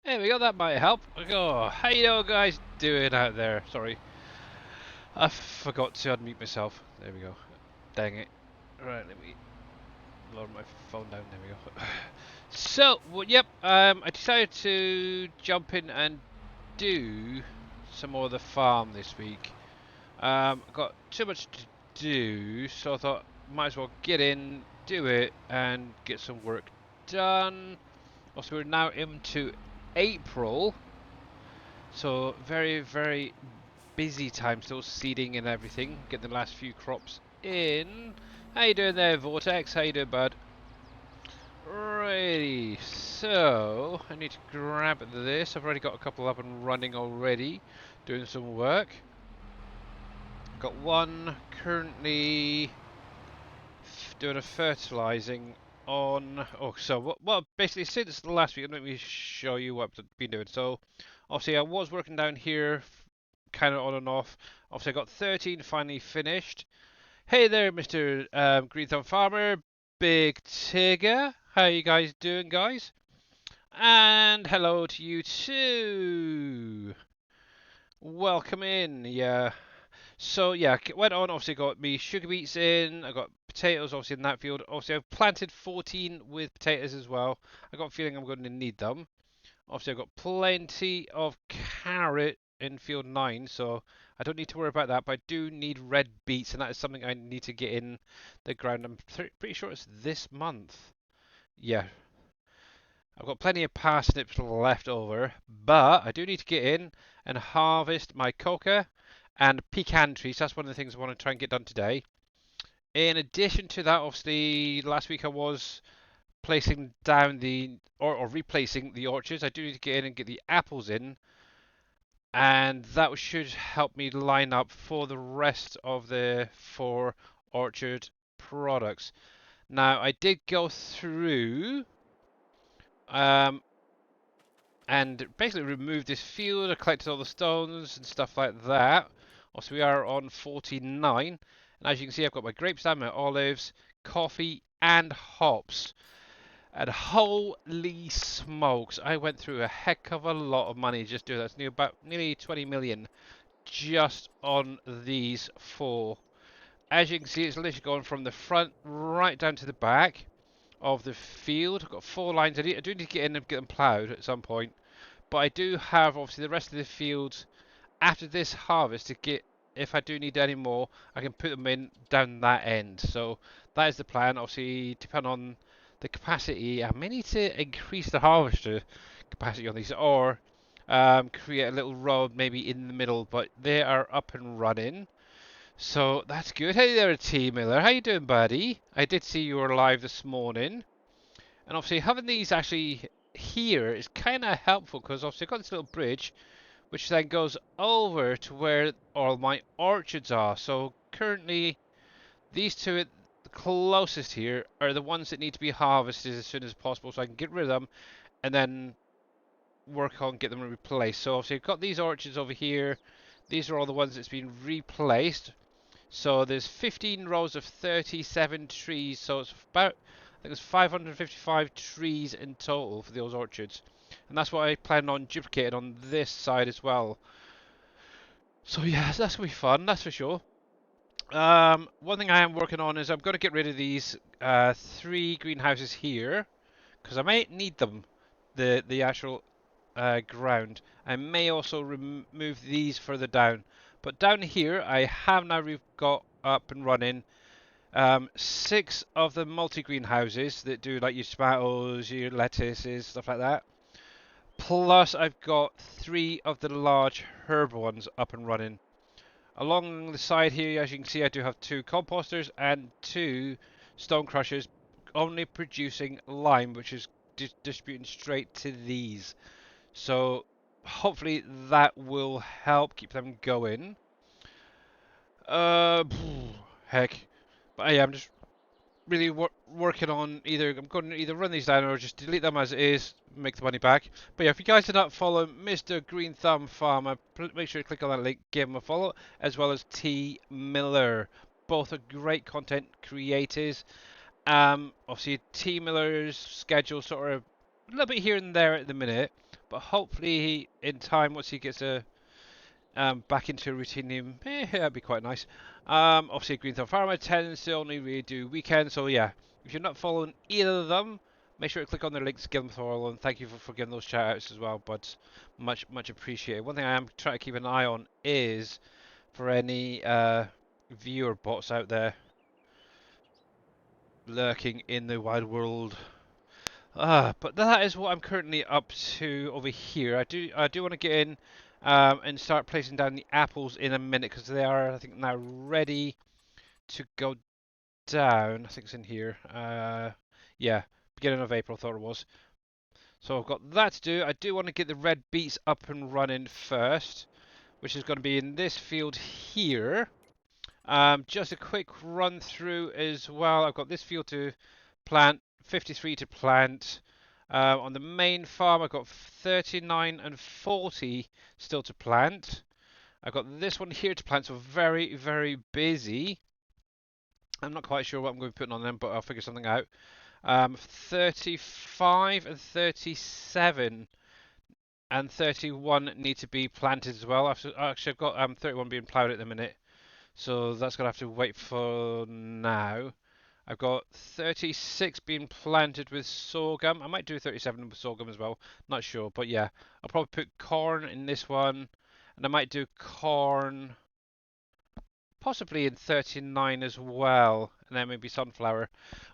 There we go, that might help. Oh, how you know guys doing out there? Sorry, I forgot to unmute myself. There we go. Dang it. Right, let me lower my phone down. There we go. So, well, yep, I decided to jump in and do some more of the farm this week. Got too much to do, so I thought might as well get in, do it, and get some work done. Also, we're now into April. So very, very busy time still, seeding and everything. Get the last few crops in. How you doing there, Vortex? How you doing, bud? Righty, so I need to grab this. I've already got a couple up and running already, doing some work. Got one currently doing a fertilizing on. Oh, so what? Basically, since the last week, let me show you what I've been doing. So, obviously, I was working down here, kind of on and off. Obviously, I got 13 finally finished. Hey there, Mr. Green Thumb Farmer, Big Tigger. How you guys doing, guys? And hello to you too. Welcome in. Yeah. So yeah, went on. Obviously, got me sugar beets in. I got potatoes, obviously in that field. Obviously, I've planted 14 with potatoes as well. I got a feeling I'm going to need them. Obviously, I've got plenty of carrot in field 9, so I don't need to worry about that. But I do need red beets, and that is something I need to get in the ground. I'm pretty sure it's this month. Yeah, I've got plenty of parsnips left over, but I do need to get in and harvest my coca and pecan trees. That's one of the things I want to try and get done today. In addition to that, obviously, last week I was placing down or replacing the orchards. I do need to get in and get the apples in, and that should help me line up for the rest of the 4 orchard products. Now, I did go through um, and basically remove this field. I collected all the stones and stuff like that. Also, we are on 49, and as you can see, I've got my grapes down, my olives, coffee, and hops. And holy smokes, I went through a heck of a lot of money just doing that. It's about nearly 20 million just on these 4. As you can see, it's literally going from the front right down to the back of the field. I've got 4 lines. I do need to get in and get them ploughed at some point. But I do have obviously the rest of the fields after this harvest to get, if I do need any more, I can put them in down that end. So that is the plan. Obviously, depending on the capacity, I may need to increase the harvester capacity on these, or create a little road maybe in the middle. But they are up and running, so that's good. Hey there, T Miller. How you doing, buddy? I did see you were live this morning, and obviously having these actually here is kind of helpful because obviously I've got this little bridge which then goes over to where all my orchards are. So currently, these two the closest here are the ones that need to be harvested as soon as possible, so I can get rid of them and then work on get them replaced. So obviously, I've got these orchards over here. These are all the ones that's been replaced. So there's 15 rows of 37 trees. So it's about, I think it's 555 trees in total for those orchards. And that's what I plan on duplicating on this side as well. So yeah, that's gonna be fun, that's for sure. One thing I am working on is I'm going to get rid of these 3 greenhouses here because I might need them. The actual ground. I may also remove these further down. But down here, I have now got up and running 6 of the multi greenhouses that do like your tomatoes, your lettuces, stuff like that. Plus, I've got 3 of the large herb ones up and running. Along the side here, as you can see, I do have 2 composters and 2 stone crushers, only producing lime, which is distributing straight to these. So hopefully that will help keep them going. Uh, heck. But yeah, I'm just really working on either I'm going to either run these down or just delete them as it is, make the money back. But yeah, if you guys did not follow Mr. Green Thumb Farmer, make sure you click on that link, give him a follow, as well as T Miller. Both are great content creators. Obviously T Miller's schedule sort of a little bit here and there at the minute, but hopefully in time, once he gets back into a routine, that'd be quite nice. Obviously, Green Thumb Farmer tends to only really do weekends, so yeah, if you're not following either of them, make sure to click on their links, give them a follow, and thank you for giving those shout outs as well, but much appreciated. One thing I am trying to keep an eye on is for any viewer bots out there lurking in the wide world. But that is what I'm currently up to over here. I do want to get in and start placing down the apples in a minute because they are, I think, now ready to go down. I think it's in here. Yeah, beginning of April, I thought it was. So I've got that to do. I do want to get the red beets up and running first, which is going to be in this field here. Just a quick run through as well. I've got this field to plant, 53 to plant. On the main farm, I've got 39 and 40 still to plant. I've got this one here to plant, so very, very busy. I'm not quite sure what I'm going to be putting on them, but I'll figure something out. 35 and 37 and 31 need to be planted as well. Actually, I've got 31 being ploughed at the minute, so that's going to have to wait for now. I've got 36 being planted with sorghum. I might do 37 with sorghum as well. Not sure, but yeah. I'll probably put corn in this one. And I might do corn possibly in 39 as well. And then maybe sunflower.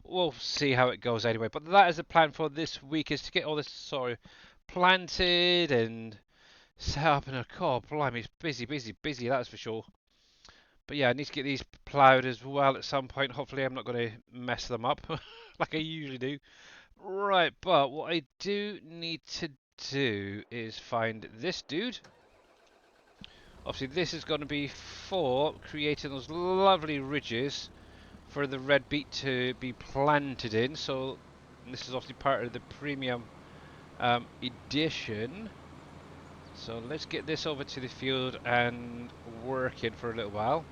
We'll see how it goes anyway. But that is the plan for this week, is to get all this sort planted and set up. And God, blimey, it's busy, busy, busy, that's for sure. But yeah, I need to get these ploughed as well at some point. Hopefully I'm not going to mess them up like I usually do. Right, but what I do need to do is find this dude. Obviously this is going to be for creating those lovely ridges for the red beet to be planted in. So this is obviously part of the premium edition. So let's get this over to the field and work it for a little while.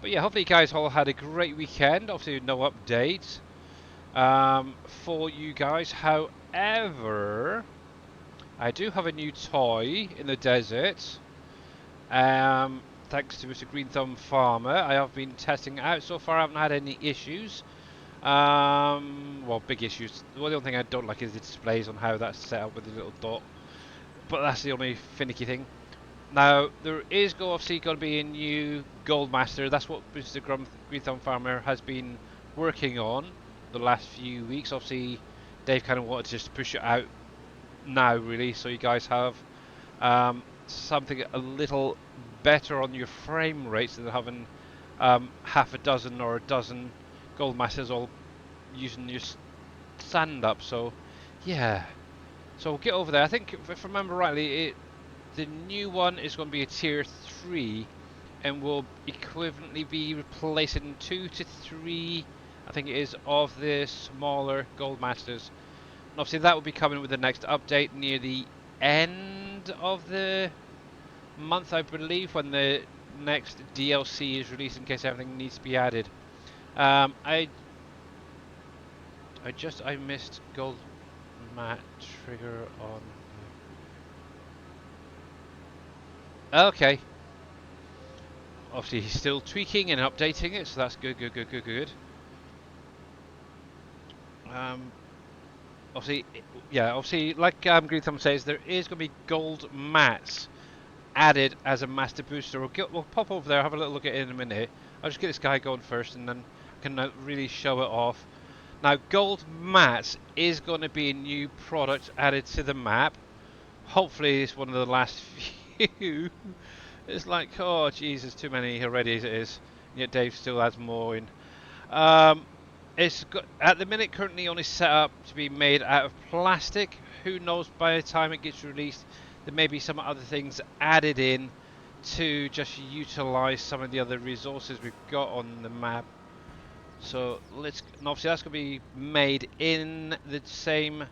But yeah, hopefully you guys all had a great weekend. Obviously no updates for you guys. However, I do have a new toy in the desert. Thanks to Mr. Green Thumb Farmer. I have been testing it out. So far I haven't had any issues. Well, big issues. Well, the only thing I don't like is the displays on how that's set up with the little dot. But that's the only finicky thing. Now, there is obviously going to be a new Gold Master. That's what Mr. Green Thumb Farmer has been working on the last few weeks. Obviously, Dave kind of wanted to just push it out now, really, so you guys have something a little better on your frame rates than having half a dozen or a dozen Gold Masters all using your stand up. So, yeah. So we'll get over there. I think, if I remember rightly, the new one is going to be a tier 3 and will equivalently be replacing 2 to 3, I think it is, of the smaller Gold Masters. And obviously that will be coming with the next update near the end of the month, I believe, when the next DLC is released, in case everything needs to be added. I missed Gold Mat trigger on. Okay. Obviously he's still tweaking and updating it, so that's good, good, good, good, good. Obviously, yeah, obviously, like Green Thumb says, there is going to be gold mats added as a master booster. We'll pop over there, have a little look at it in a minute. I'll just get this guy going first, and then I can really show it off. Now, gold mats is going to be a new product added to the map. Hopefully, it's one of the last few. It's like, oh Jesus, too many already as it is. And yet Dave still has more in. It's got, at the minute, currently only set up to be made out of plastic. Who knows, by the time it gets released, there may be some other things added in to just utilize some of the other resources we've got on the map. So let's, and obviously that's going to be made in the same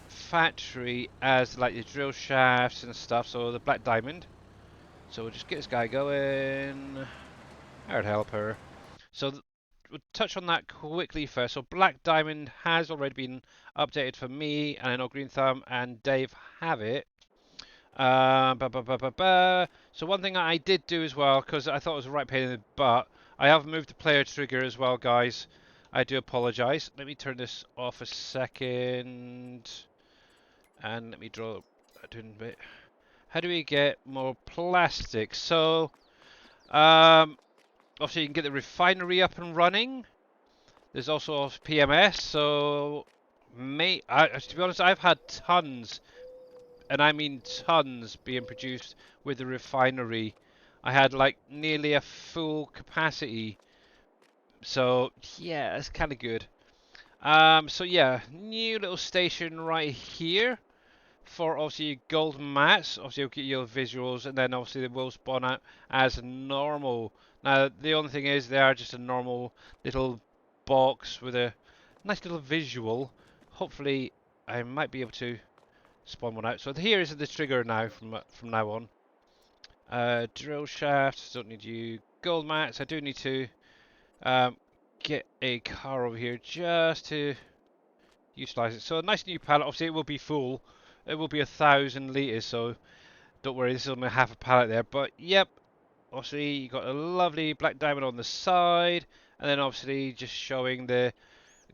factory as like the drill shafts and stuff, so the black diamond. So we'll just get this guy going. I'd help her. So we'll touch on that quickly first. So Black Diamond has already been updated for me, and I know Green Thumb and Dave have it. So one thing I did do as well, because I thought it was the right pain in the butt, I have moved the player trigger as well, guys. I do apologise. Let me turn this off a second, and let me draw a bit. How do we get more plastic? So, obviously you can get the refinery up and running. There's also PMS. So, to be honest, I've had tons, and I mean tons, being produced with the refinery. I had like nearly a full capacity. So yeah, that's kind of good. So yeah, new little station right here for obviously gold mats. Obviously you'll get your visuals, and then obviously they will spawn out as normal. Now the only thing is they are just a normal little box with a nice little visual. Hopefully I might be able to spawn one out. So here is the trigger now from now on. Drill shafts, don't need you. Gold mats, I do need to get a car over here just to utilize it. So a nice new pallet. Obviously it will be full. It will be 1,000 litres, so don't worry, this is only half a pallet there. But yep, obviously you got a lovely black diamond on the side, and then obviously just showing the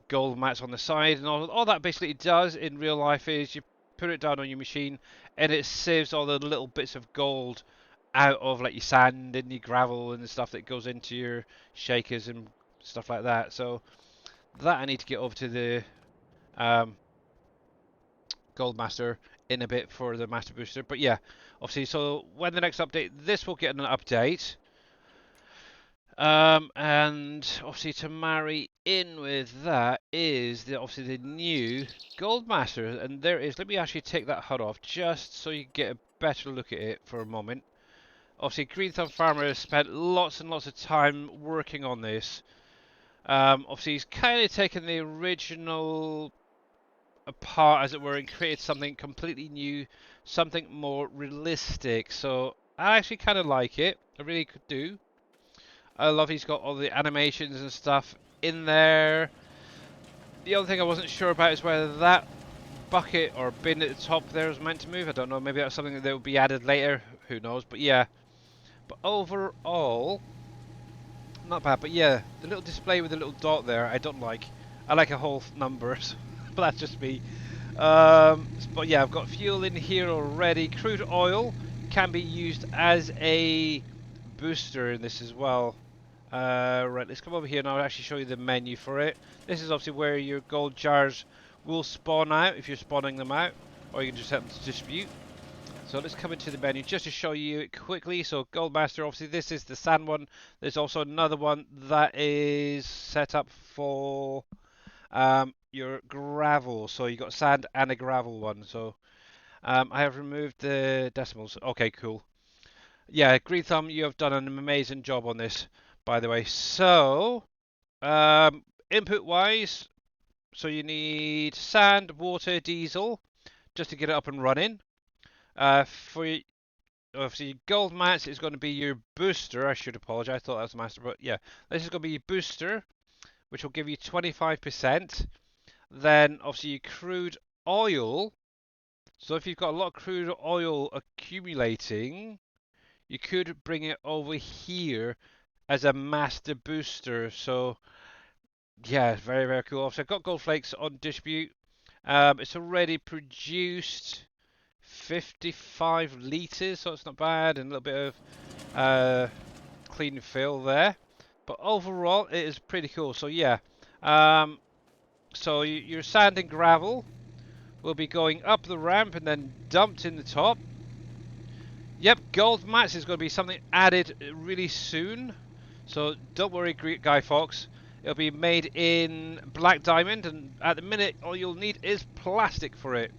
gold mats on the side, and all that basically does in real life is you put it down on your machine and it sieves all the little bits of gold out of like your sand and your gravel and the stuff that goes into your shakers and stuff like that. So that I need to get over to the gold master in a bit for the master booster. But yeah, obviously, so when the next update, this will get an update. And obviously to marry in with that is obviously the new Gold Master, and there is. Let me actually take that HUD off just so you get a better look at it for a moment. Obviously, Green Thumb Farmer has spent lots and lots of time working on this. Obviously, he's kind of taken the original apart, as it were, and created something completely new, something more realistic. So I actually kind of like it. I really could do. I love he's got all the animations and stuff in there. The other thing I wasn't sure about is whether that bucket or bin at the top there was meant to move. I don't know. Maybe that's something that will be added later. Who knows? But yeah. But overall, not bad. But yeah, the little display with the little dot there, I don't like. I like a whole numbers. But that's just me. But yeah, I've got fuel in here already. Crude oil can be used as a booster in this as well. Right, let's come over here and I'll actually show you the menu for it. This is obviously where your gold jars will spawn out if you're spawning them out, or you can just set them to distribute. So let's come into the menu just to show you it quickly. So Gold Master, obviously this is the sand one. There's also another one that is set up for your gravel. So you got sand and a gravel one. So I have removed the decimals. Okay, cool. Yeah, Green Thumb, you have done an amazing job on this, by the way. So, input wise, so you need sand, water, diesel, just to get it up and running. For obviously gold mats, it's going to be your booster. I should apologize, I thought that was the master, but yeah, this is going to be your booster, which will give you 25%. Then obviously your crude oil. So if you've got a lot of crude oil accumulating, you could bring it over here as a master booster. So yeah, very, very cool. So I've got gold flakes on distribute. It's already produced 55 litres, so it's not bad, and a little bit of clean fill there. But overall, it is pretty cool. So yeah, so your sand and gravel will be going up the ramp and then dumped in the top. Yep, gold mats is going to be something added really soon. So don't worry, Guy Fox. It'll be made in black diamond, and at the minute, all you'll need is plastic for it.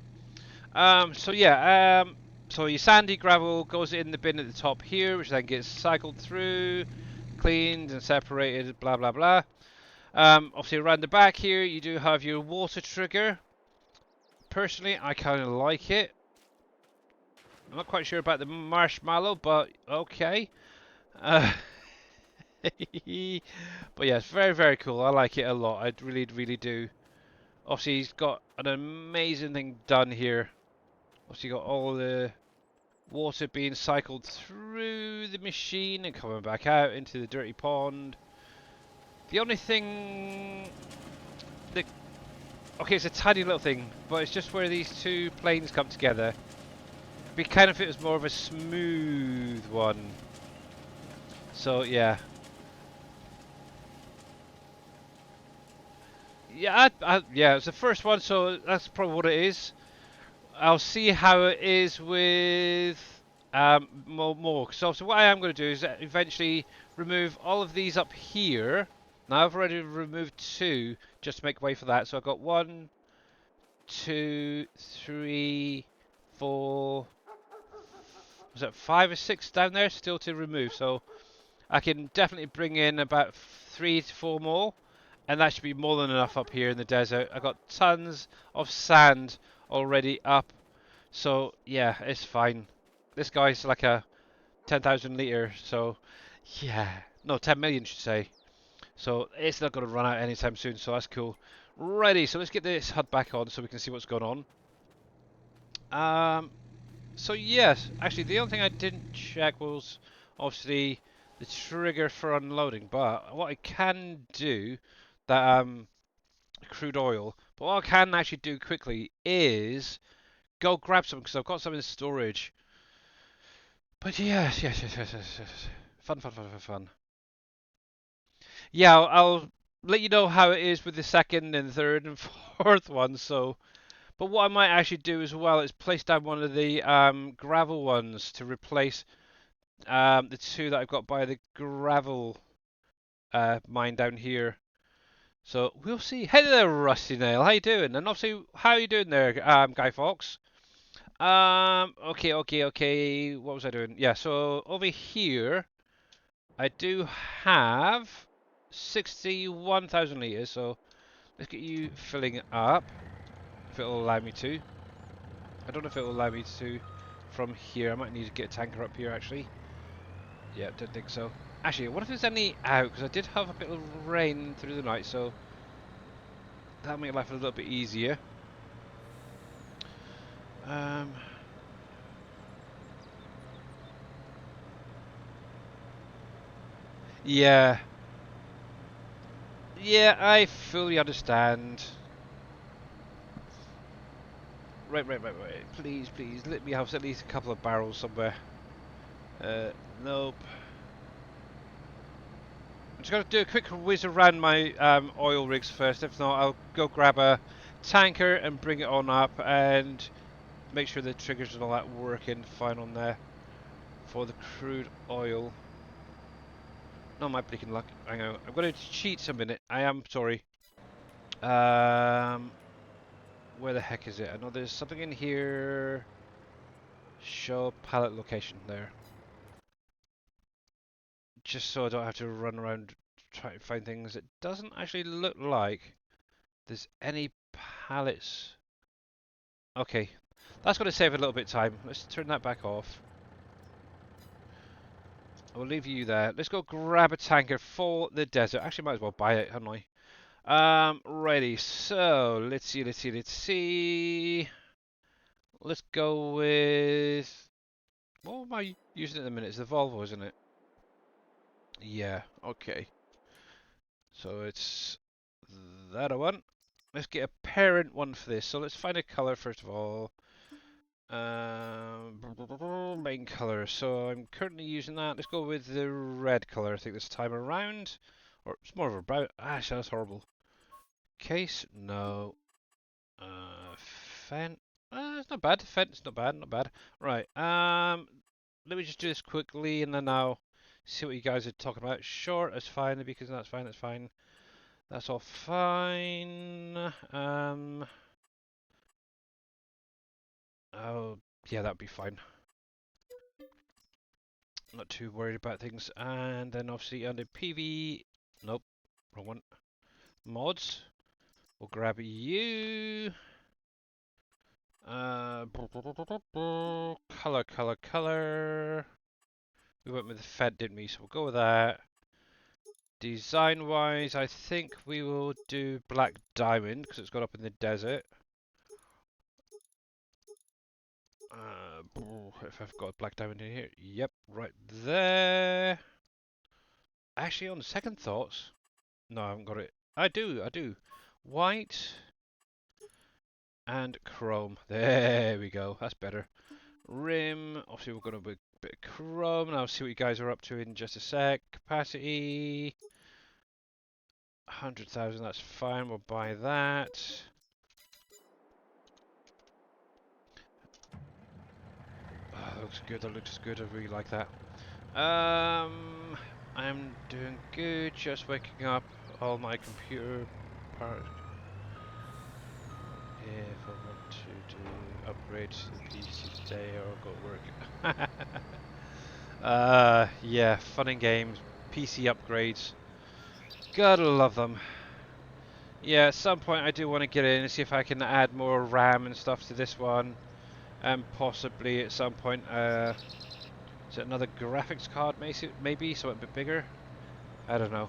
So yeah, so your sandy gravel goes in the bin at the top here, which then gets cycled through, cleaned and separated, blah blah blah. Obviously around the back here, you do have your water trigger. Personally, I kind of like it. I'm not quite sure about the marshmallow, but okay. But yeah, it's very, very cool. I like it a lot. I really, really do. Obviously, he's got an amazing thing done here. Obviously, got all the water being cycled through the machine and coming back out into the dirty pond. The only thing that, okay, it's a tiny little thing, but it's just where these two planes come together. It'd be kind of if it was more of a smooth one. So yeah, yeah, yeah, it's the first one, so that's probably what it is. I'll see how it is with more. So what I am going to do is eventually remove all of these up here. Now I've already removed two just to make way for that. So I've got 1, 2, 3, 4. Was that 5 or 6 down there still to remove? So I can definitely bring in about 3 to 4 more, and that should be more than enough up here in the desert. I got tons of sand already up. So yeah, it's fine. This guy's like a 10,000 liter, so yeah, no, 10 million should say. So it's not going to run out anytime soon, so that's cool. Ready, so let's get this HUD back on so we can see what's going on. So yes, actually the only thing I didn't check was obviously the trigger for unloading, but what I can do, that crude oil, but what I can actually do quickly is go grab some because I've got some in storage. But yes. Fun, fun, fun, fun, fun. Yeah, I'll let you know how it is with the second and third and fourth one. So, but what I might actually do as well is place down one of the gravel ones to replace the two that I've got by the gravel mine down here. So we'll see. Hey there, Rusty Nail. How you doing? And obviously, how are you doing there, Guy Fox? Okay. What was I doing? Yeah, so over here, I do have 61,000 litres, so let's get you filling it up, if it'll allow me to. I don't know if it'll allow me to from here. I might need to get a tanker up here, actually. Yeah, don't think so. Actually, what if there's any out? Because I did have a bit of rain through the night, so that'll make life a little bit easier. Um, yeah. Yeah, I fully understand. Right. Please, let me have at least a couple of barrels somewhere. Nope. I'm just going to do a quick whiz around my oil rigs first. If not, I'll go grab a tanker and bring it on up and make sure the triggers and all that working fine on there for the crude oil. Not my bleaking luck. Hang on. I'm going to cheat a minute. I am sorry. Where the heck is it? I know there's something in here. Show pallet location there. Just so I don't have to run around trying to find things. It doesn't actually look like there's any pallets. Okay, that's going to save a little bit of time. Let's turn that back off. We'll leave you there. Let's go grab a tanker for the desert. Actually, might as well buy it, haven't I? Ready. So, let's see. Let's go with... What am I using at the minute? It's the Volvo, isn't it? Yeah, okay. So it's that one. Let's get a parent one for this. So let's find a color first of all. Main color. So I'm currently using that. Let's go with the red color. I think this time around, or it's more of a brown. That's horrible. Case, no. Fent. It's not bad. Fent's not bad. Not bad. Right. Let me just do this quickly, and then I'll see what you guys are talking about. Short, that's fine. Because that's fine. That's fine. That's all fine. Oh, yeah, that'd be fine. Not too worried about things. And then obviously under PV, nope, wrong one. Mods, we'll grab you. Color. We went with the Fed, didn't we? So we'll go with that. Design-wise, I think we will do Black Diamond because it's got up in the desert. If I've got Black Diamond in here, yep, right there. Actually, on second thoughts, no, I haven't got it. I do. White and chrome. There we go. That's better. Rim. Obviously, we're going to be a bit of chrome. And I'll see what you guys are up to in just a sec. Capacity. 100,000. That's fine. We'll buy that. Oh, that looks good. That looks good. I really like that. I'm doing good. Just waking up. All my computer parts. If I want to do upgrades to the PC today or go to work. Yeah, fun and games, PC upgrades. Gotta love them. Yeah, at some point I do want to get in and see if I can add more RAM and stuff to this one. And possibly at some point, is it another graphics card maybe, so a bit bigger? I don't know.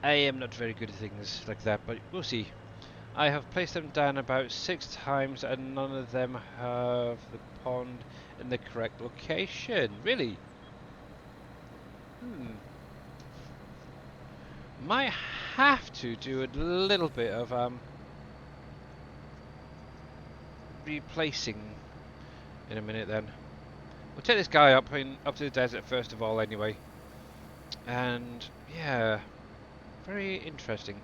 I am not very good at things like that, but we'll see. I have placed them down about 6 times and none of them have the pond in the correct location. Really? Hmm. Might have to do a little bit of replacing in a minute then. We'll take this guy up to the desert first of all anyway. And yeah, very interesting.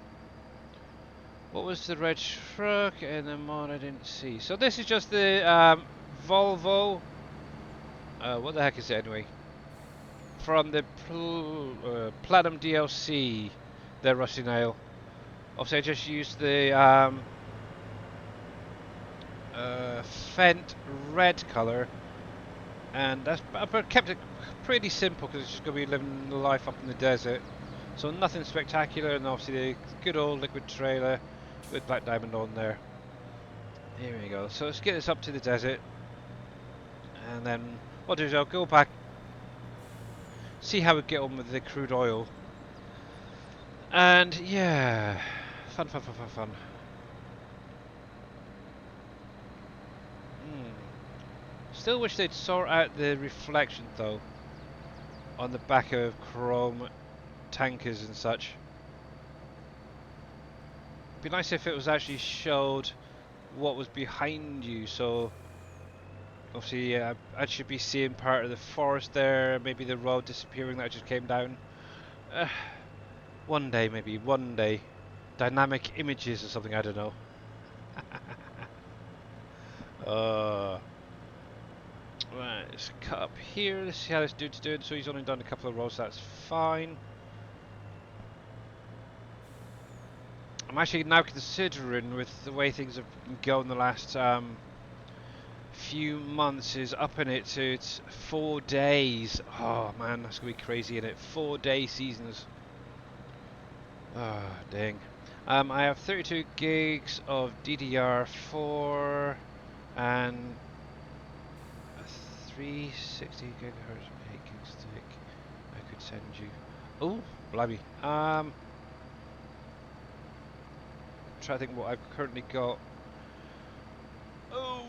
What was the red truck and the mod I didn't see? So this is just the Volvo. What the heck is it anyway? From the Platinum DLC, the Rusty Nail. Obviously, I just used the Fendt red colour, and I've kept it pretty simple because it's just going to be living the life up in the desert. So nothing spectacular, and obviously the good old liquid trailer with Black Diamond on there. Here we go. So let's get this up to the desert, and then what I'll do is I'll go back, see how we get on with the crude oil, and yeah, fun. Still wish they'd sort out the reflection though on the back of chrome tankers and such. It'd be nice if it was actually showed what was behind you, so obviously I should be seeing part of the forest there, maybe the road disappearing that just came down. One day, maybe, one day. Dynamic images or something, I don't know. Right, let's cut up here, let's see how this dude's doing. So he's only done a couple of rows, that's fine. I'm actually now considering, with the way things have been going the last few months, is upping it to it's 4 days. Oh man, that's gonna be crazy, isn't it? 4-day seasons. Ah, oh, dang. I have 32 gigs of DDR4 and a 360 gigahertz 8 gig stick. I could send you. Oh, blimey. Try to think what I've currently got. Oh.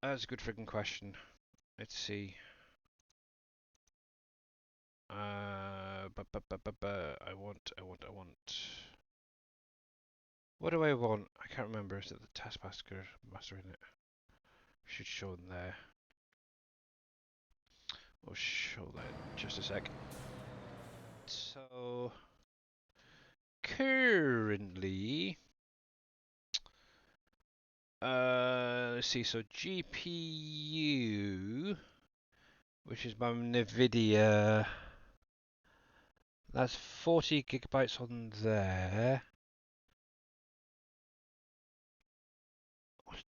That's a good freaking question. Let's see. I want. What do I want? I can't remember. Is it the Taskmaster master in it? Should show them there. We'll show that in just a sec. So currently, let's see. So GPU, which is my NVIDIA, that's 40 gigabytes on there.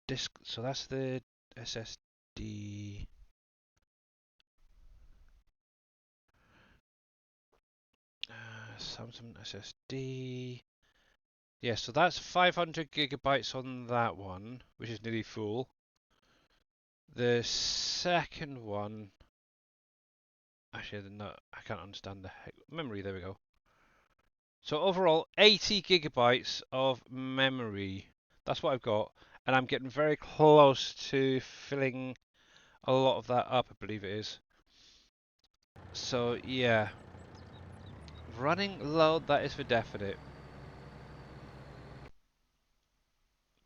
Disk. So that's the SSD. Samsung SSD. Yeah, so that's 500 gigabytes on that one, which is nearly full. The second one, actually, no, I can't understand the memory. There we go. So overall, 80 gigabytes of memory. That's what I've got, and I'm getting very close to filling a lot of that up, I believe it is. So yeah, running low, that is for definite.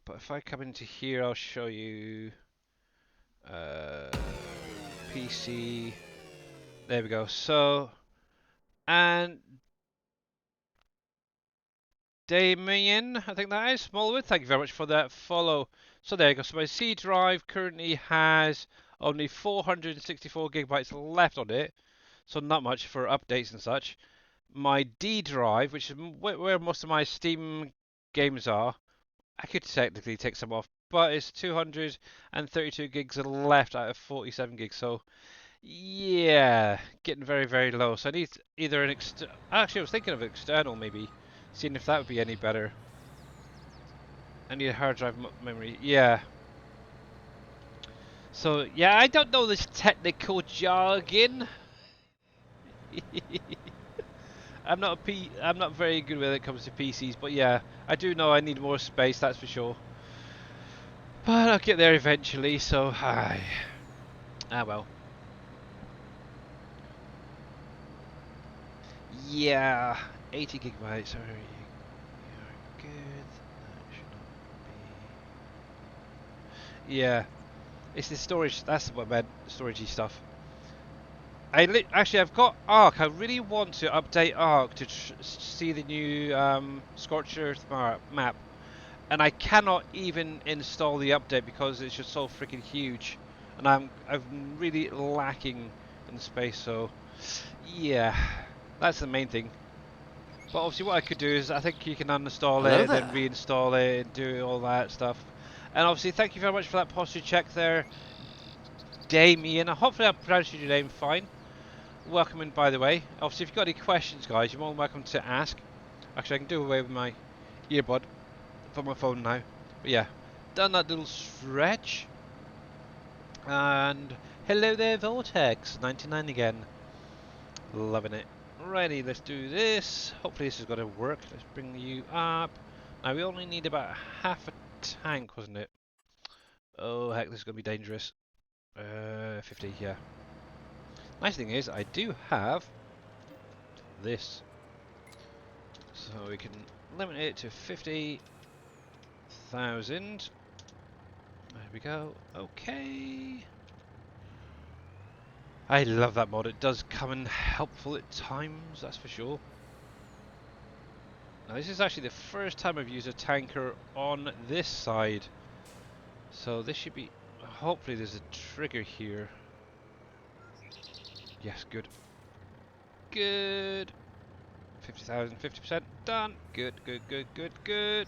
But if I come into here, I'll show you uh, PC. There we go. So, and Damien, I think that is Smallwood. Thank you very much for that follow. So there you go. So my C drive currently has only 464 gigabytes left on it, so not much for updates and such. My D drive, which is where most of my Steam games are, I could technically take some off, but it's 232 gigs left out of 47 gigs. So yeah, getting very, very low. So I need either an actually, I was thinking of external maybe, seeing if that would be any better. I need a hard drive memory. Yeah. So yeah, I don't know this technical jargon. I'm not very good when it comes to PCs, but yeah, I do know I need more space. That's for sure. But I'll get there eventually. So well. Yeah, 80 gigabytes. Are good. That should not be. Yeah, it's the storage. That's what I meant. Storagey stuff. Actually, I've got Arc. I really want to update Arc to see the new Scorched Earth map, and I cannot even install the update because it's just so freaking huge, and I'm really lacking in space. So, yeah, that's the main thing. But obviously, what I could do is I think you can uninstall Hello it, then there. reinstall it, and do all that stuff. And obviously, thank you very much for that posture check there, Damien. Hopefully, I pronounced your name fine. Welcome in, by the way. Obviously, if you've got any questions, guys, you're more than welcome to ask. Actually, I can do away with my earbud from my phone now. But yeah, done that little stretch. And hello there, Vortex99 again. Loving it. Ready, let's do this. Hopefully this is going to work. Let's bring you up. Now, we only need about half a tank, wasn't it? Oh, heck, this is going to be dangerous. 50, yeah. Nice thing is, I do have this. So we can limit it to 50,000. There we go. Okay. I love that mod. It does come in helpful at times, that's for sure. Now this is actually the first time I've used a tanker on this side. So this should be... Hopefully there's a trigger here. Yes, good. Good. 50,000, 50% done. Good, good, good, good, good.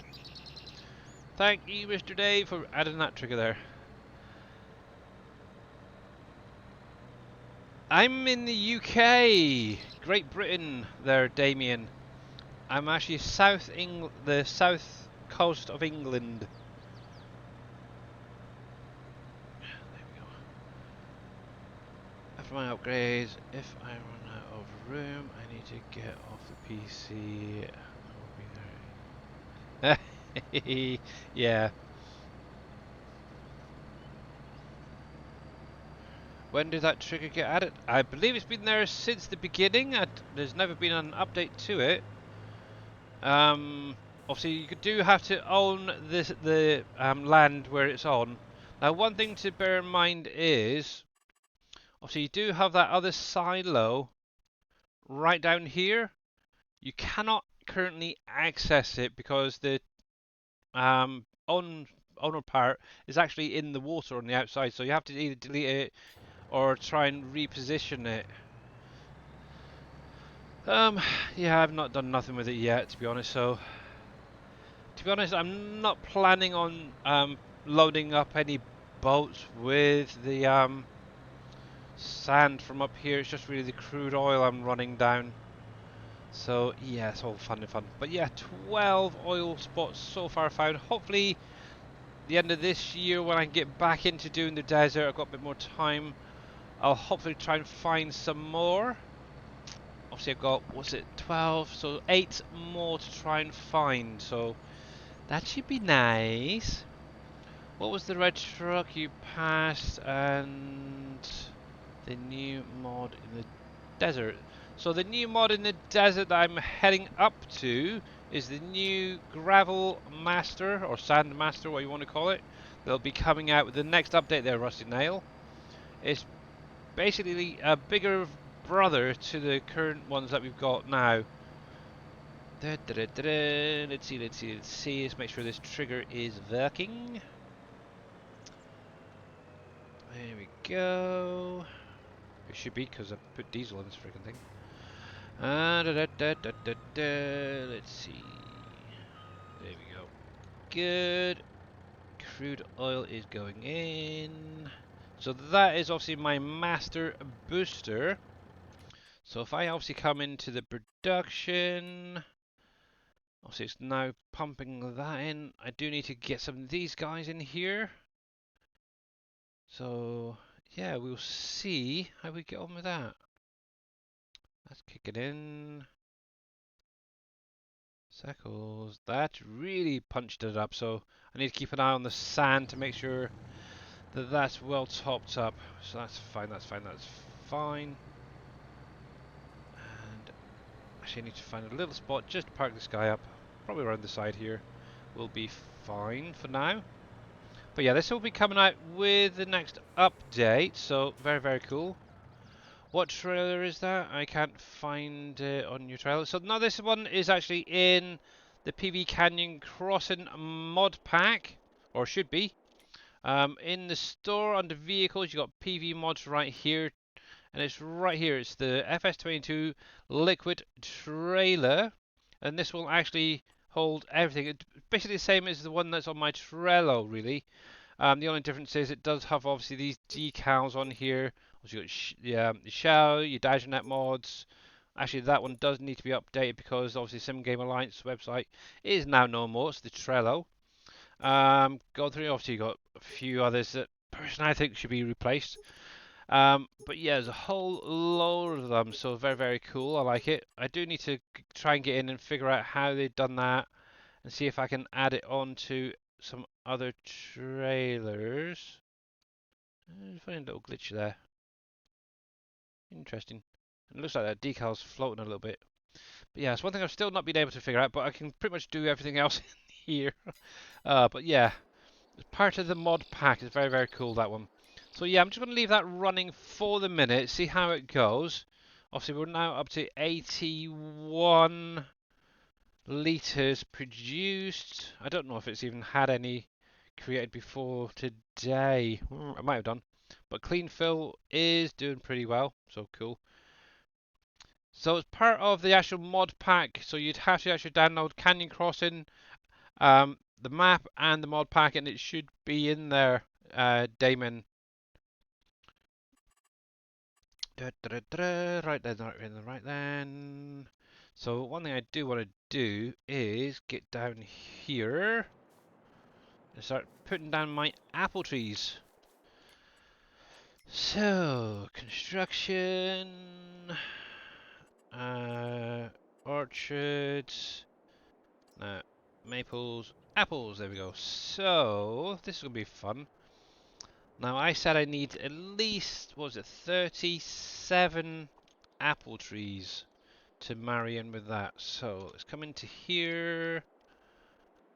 Thank you, Mr. Dave, for adding that trigger there. I'm in the UK, Great Britain there, Damien. I'm actually the south coast of England. There we go. After my upgrades, if I run out of room, I need to get off the PC. I will be there. Yeah. When did that trigger get added? I believe it's been there since the beginning. There's never been an update to it. Obviously, you do have to own the land where it's on. Now, one thing to bear in mind is, obviously, you do have that other silo right down here. You cannot currently access it because the owner part is actually in the water on the outside. So you have to either delete it or try and reposition it. Yeah, I've not done nothing with it yet, to be honest. So, to be honest, I'm not planning on loading up any boats with the sand from up here. It's just really the crude oil I'm running down. So yeah, it's all fun and fun. But yeah, 12 oil spots so far found. Hopefully the end of this year, when I get back into doing the desert, I've got a bit more time. I'll hopefully try and find some more. Obviously, I've got, what's it, 12, so 8 more to try and find. So that should be nice. What was the red truck you passed and the new mod in the desert? So the new mod in the desert that I'm heading up to is the new gravel master or sand master, what you want to call it. They'll be coming out with the next update there, Rusty Nail. It's basically a bigger brother to the current ones that we've got now. Let's see. Let's make sure this trigger is working. There we go. It should be because I put diesel in this freaking thing. Let's see. There we go. Good. Crude oil is going in. So that is obviously my master booster. So if I obviously come into the production, obviously it's now pumping that in. I do need to get some of these guys in here. So yeah, we'll see how we get on with that. Let's kick it in. Circles. That really punched it up, so I need to keep an eye on the sand to make sure that that's well topped up. So that's fine, that's fine, that's fine. And actually I need to find a little spot just to park this guy up. Probably around the side here. Will be fine for now. But yeah, this will be coming out with the next update, so very, very cool. What trailer is that? I can't find it on your trailer. So now this one is actually in the PV Canyon Crossing mod pack, or should be. In the store under vehicles, you got PV mods right here, and it's right here. It's the FS22 liquid trailer, and this will actually hold everything. It's basically the same as the one that's on my Trello, really. The only difference is it does have obviously these decals on here. You've got your shell, your Dagernet mods. Actually, that one does need to be updated because obviously Sim Game Alliance website is now no more. It's the Trello. Gone through. Obviously, you got a few others that personally I think should be replaced. But yeah, there's a whole load of them. So very, very cool. I like it. I do need to try and get in and figure out how they've done that and see if I can add it on to some other trailers. Funny little glitch there. Interesting. It looks like that decal's floating a little bit. But yeah, it's one thing I've still not been able to figure out, but I can pretty much do everything else in here. But yeah, it's part of the mod pack. It's very, very cool, that one. So yeah, I'm just going to leave that running for the minute, see how it goes. Obviously, we're now up to 81 litres produced. I don't know if it's even had any created before today. I might have done. But clean fill is doing pretty well, so cool. So it's part of the actual mod pack, so you'd have to actually download Canyon Crossing, the map and the mod pack, and it should be in there, Damon. Right then, right then. So one thing I do want to do is get down here and start putting down my apple trees. So, construction, orchards, maples, apples, there we go. So, this is going to be fun. Now, I said I need at least, what was it, 37 apple trees to marry in with that. So, let's come into here.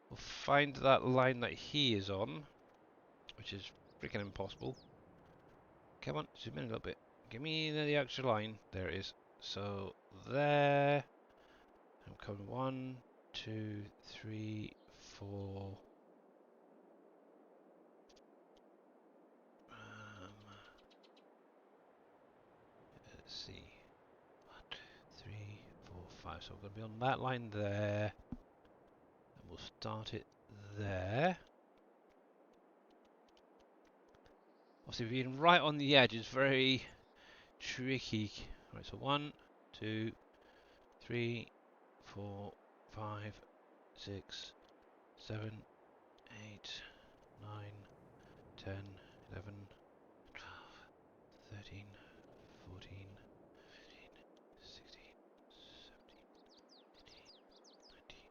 We'll find that line that he is on, which is freaking impossible. Come on, zoom in a little bit. Give me the extra line. There it is. So there. I'm coming 1, 2, 3, 4. Let's see. 1, 2, 3, 4, 5. So I'm going to be on that line there. And we'll start it there. Obviously, being right on the edge is very tricky. Right, so 1, 2, 3, 4, 5, 6, 7, 8, 9, 10, 11, 12, 13, 14, 15, 16, 17, 18,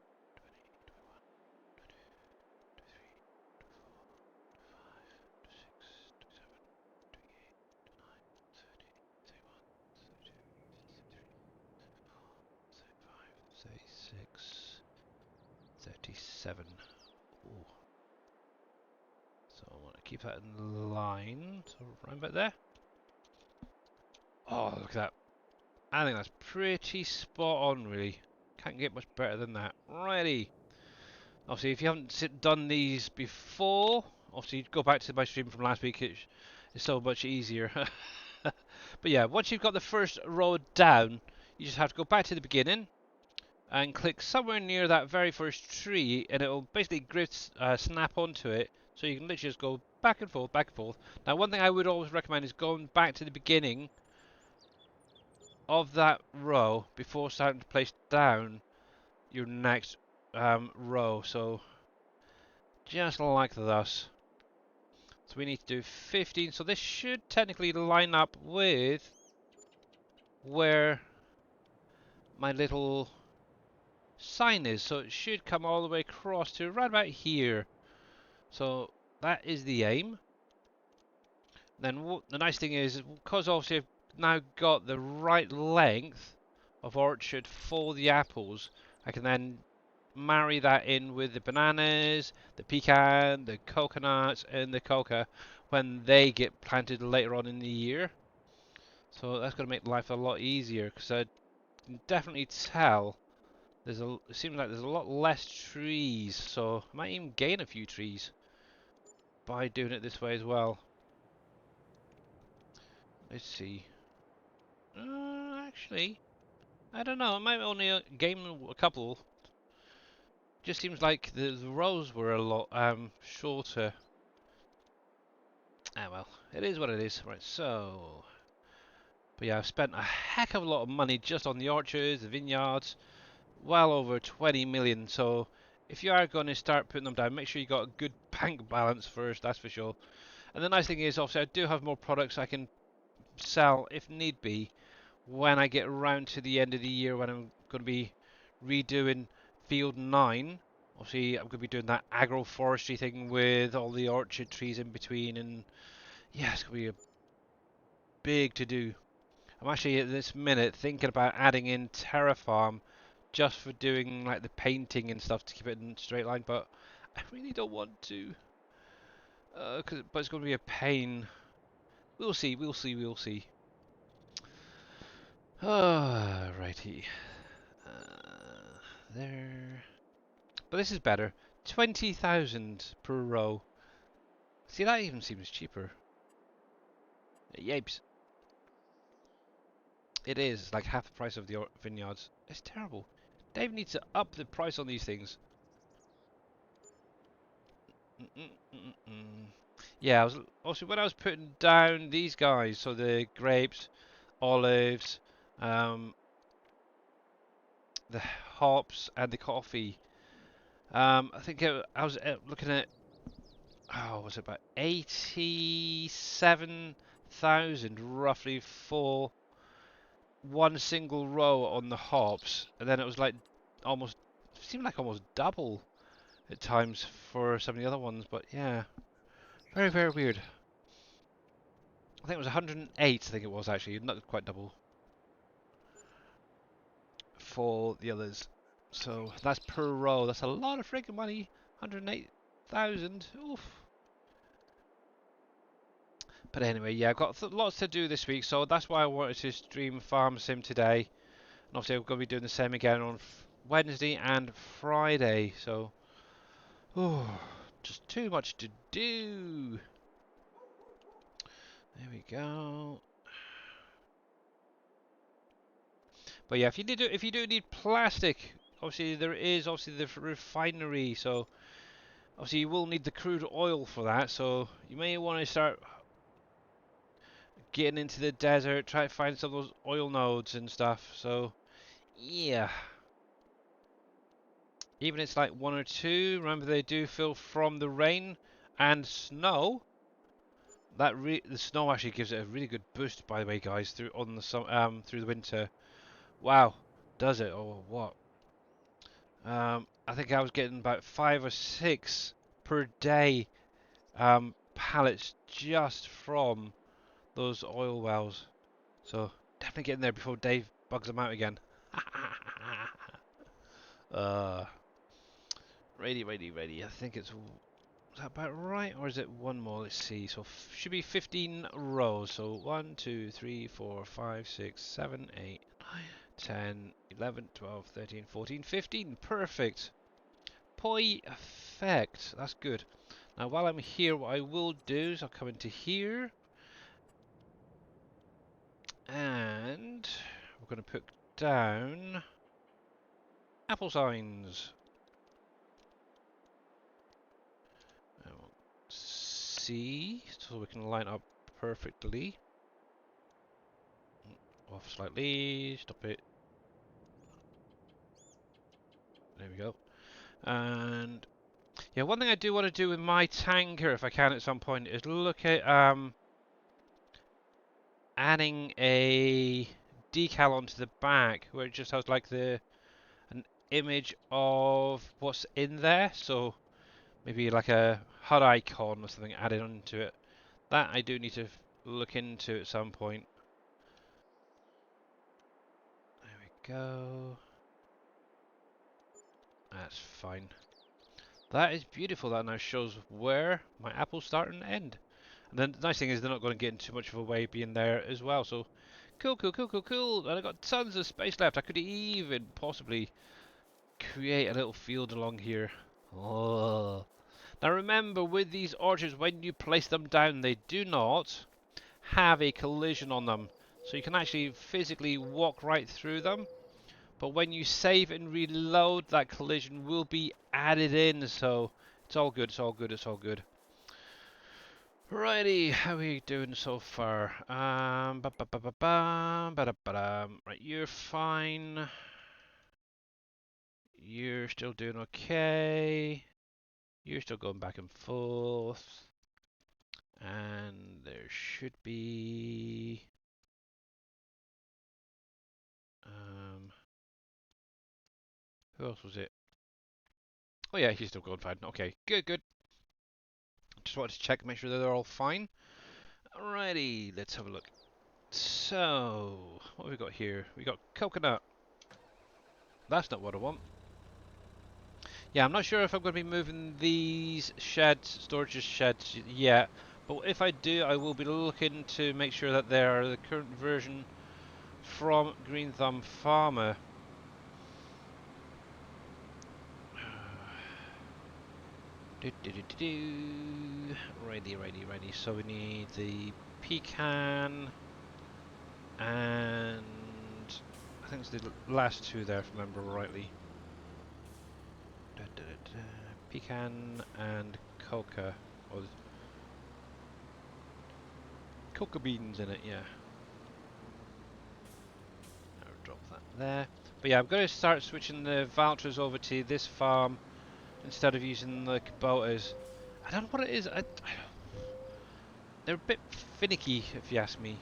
19, 20, 21, 22, 23, 24, 25, 26, 27, 28, 29, 30, 31, 32, 33, 34, 35, 36, 37. Ooh. So I want to keep that in line. So right about there. Oh, look at that. I think that's pretty spot on, really. Can't get much better than that. Righty. Obviously, if you haven't done these before, obviously go back to my stream from last week. It's so much easier. But yeah, once you've got the first row down, you just have to go back to the beginning and click somewhere near that very first tree, and it'll basically snap onto it. So you can literally just go back and forth, back and forth. Now, one thing I would always recommend is going back to the beginning of that row before starting to place down your next row. So just like thus. So we need to do 15. So this should technically line up with where my little sign is. So it should come all the way across to right about here. So that is the aim. Then the nice thing is, because obviously I've now got the right length of orchard for the apples, I can then marry that in with the bananas, the pecan, the coconuts, and the coca when they get planted later on in the year. So that's going to make life a lot easier, because I can definitely tell it seems like there's a lot less trees, so I might even gain a few trees by doing it this way as well. Let's see. Actually, I don't know. I might only gain a couple. Just seems like the rows were a lot shorter. Ah well, it is what it is. Right, so... But yeah, I've spent a heck of a lot of money just on the orchards, the vineyards. Well over 20 million, so... If you are going to start putting them down, make sure you got a good bank balance first, that's for sure. And the nice thing is, obviously, I do have more products I can sell, if need be, when I get around to the end of the year, when I'm going to be redoing Field 9. Obviously, I'm going to be doing that agroforestry thing with all the orchard trees in between, and yeah, it's going to be a big to do. I'm actually at this minute thinking about adding in Terraform just for doing like the painting and stuff to keep it in straight line, but I really don't want to, but it's going to be a pain. We'll see, we'll see, we'll see. Righty. There. But this is better. 20,000 per row. See, that even seems cheaper. Yipes. It is like half the price of the vineyards. It's terrible. Dave needs to up the price on these things. Yeah, also when I was putting down these guys, so the grapes, olives, the hops, and the coffee. I think I was looking at, oh, was it about 87,000 roughly for one single row on the hops, and then it was like almost, seemed like almost double at times for some of the other ones, but yeah, very, very weird. I think it was 108, I think it was actually, not quite double for the others. So that's per row, that's a lot of freaking money, 108,000, oof. But anyway, yeah, I've got lots to do this week, so that's why I wanted to stream Farm Sim today. And obviously I'm going to be doing the same again on Wednesday and Friday, so... Oh, just too much to do. There we go. But yeah, if you do need plastic, obviously there is obviously the refinery, so obviously you will need the crude oil for that, so you may want to start getting into the desert, try to find some of those oil nodes and stuff, so yeah. Even it's like one or two, remember they do fill from the rain and snow. The snow actually gives it a really good boost, by the way, guys, through the winter. Wow, does it or what? I think I was getting about 5 or 6 per day pallets just from those oil wells. So definitely getting there before Dave bugs them out again. uh, ready. I think it's is that about right, or is it one more? Let's see. So should be 15 rows. So 1, 2, 3, 4, 5, 6, 7, 8, 9, 10, 11, 12, 13, 14, 15. Perfect. Perfect. That's good. Now, while I'm here, what I will do is I'll come into here, and we're going to put down apple signs. C, so we can line up perfectly. Off slightly, stop it. There we go. And yeah, one thing I do want to do with my tanker, if I can at some point, is look at adding a decal onto the back where it just has like an image of what's in there. So maybe like a HUD icon or something added onto it. That I do need to look into at some point. There we go. That's fine. That is beautiful. That now shows where my apples start and end. And then the nice thing is they're not going to get in too much of a way being there as well. So cool. And I got tons of space left. I could even possibly create a little field along here. Oh. Now remember, with these orchards, when you place them down, they do not have a collision on them. So you can actually physically walk right through them. But when you save and reload, that collision will be added in. So it's all good. It's all good. Righty, how are we doing so far? Right, you're fine. You're still doing okay. You're still going back and forth. And there should be... who else was it? Oh yeah, he's still going fine. Okay, good. Just wanted to check, make sure that they're all fine. Alrighty, let's have a look. So, what have we got here? We got coconut. That's not what I want. Yeah, I'm not sure if I'm going to be moving these storage sheds yet. But if I do, I will be looking to make sure that they are the current version from Green Thumb Farmer. Righty. So we need the pecan and I think it's the last two there, if I remember rightly. Pecan and coca, or coca beans in it, yeah. I'll drop that there. But yeah, I'm going to start switching the vouchers over to this farm instead of using the Kubotas. I don't know what it is. They're a bit finicky, if you ask me.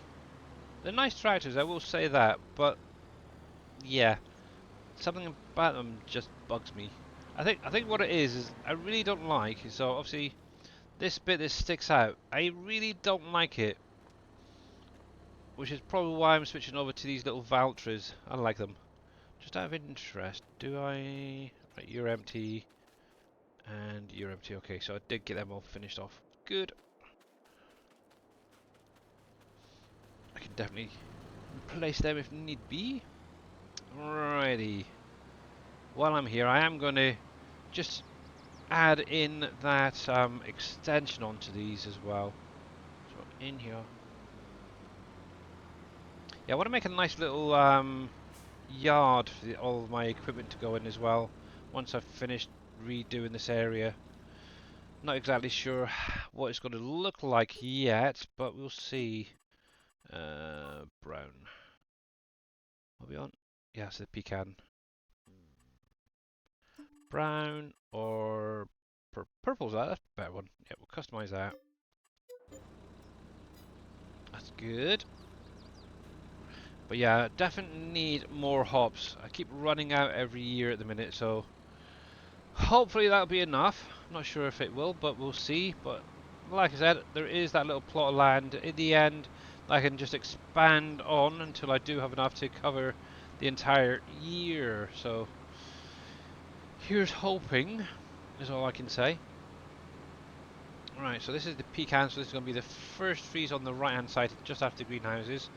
They're nice tractors, I will say that, but yeah, something about them just bugs me. I think what it is I really don't like. So obviously this bit that sticks out, I really don't like it, which is probably why I'm switching over to these little Valtras. I like them. Just out of interest, do I? Right, you're empty, and you're empty. Okay, so I did get them all finished off. Good. I can definitely replace them if need be. Alrighty. While I'm here, I am going to just add in that extension onto these as well. So in here. Yeah, I want to make a nice little yard for all of my equipment to go in as well. Once I've finished redoing this area. Not exactly sure what it's going to look like yet, but we'll see. Brown. What are we on? Yeah, it's the pecan. Brown or Purple's that. That's a better one. Yeah, we'll customize that. That's good. But yeah, definitely need more hops. I keep running out every year at the minute, so hopefully that'll be enough. I'm not sure if it will, but we'll see. But like I said, there is that little plot of land in the end that I can just expand on until I do have enough to cover the entire year. So here's hoping, is all I can say. Right, so this is the pecan, so this is going to be the first trees on the right hand side, just after the greenhouses.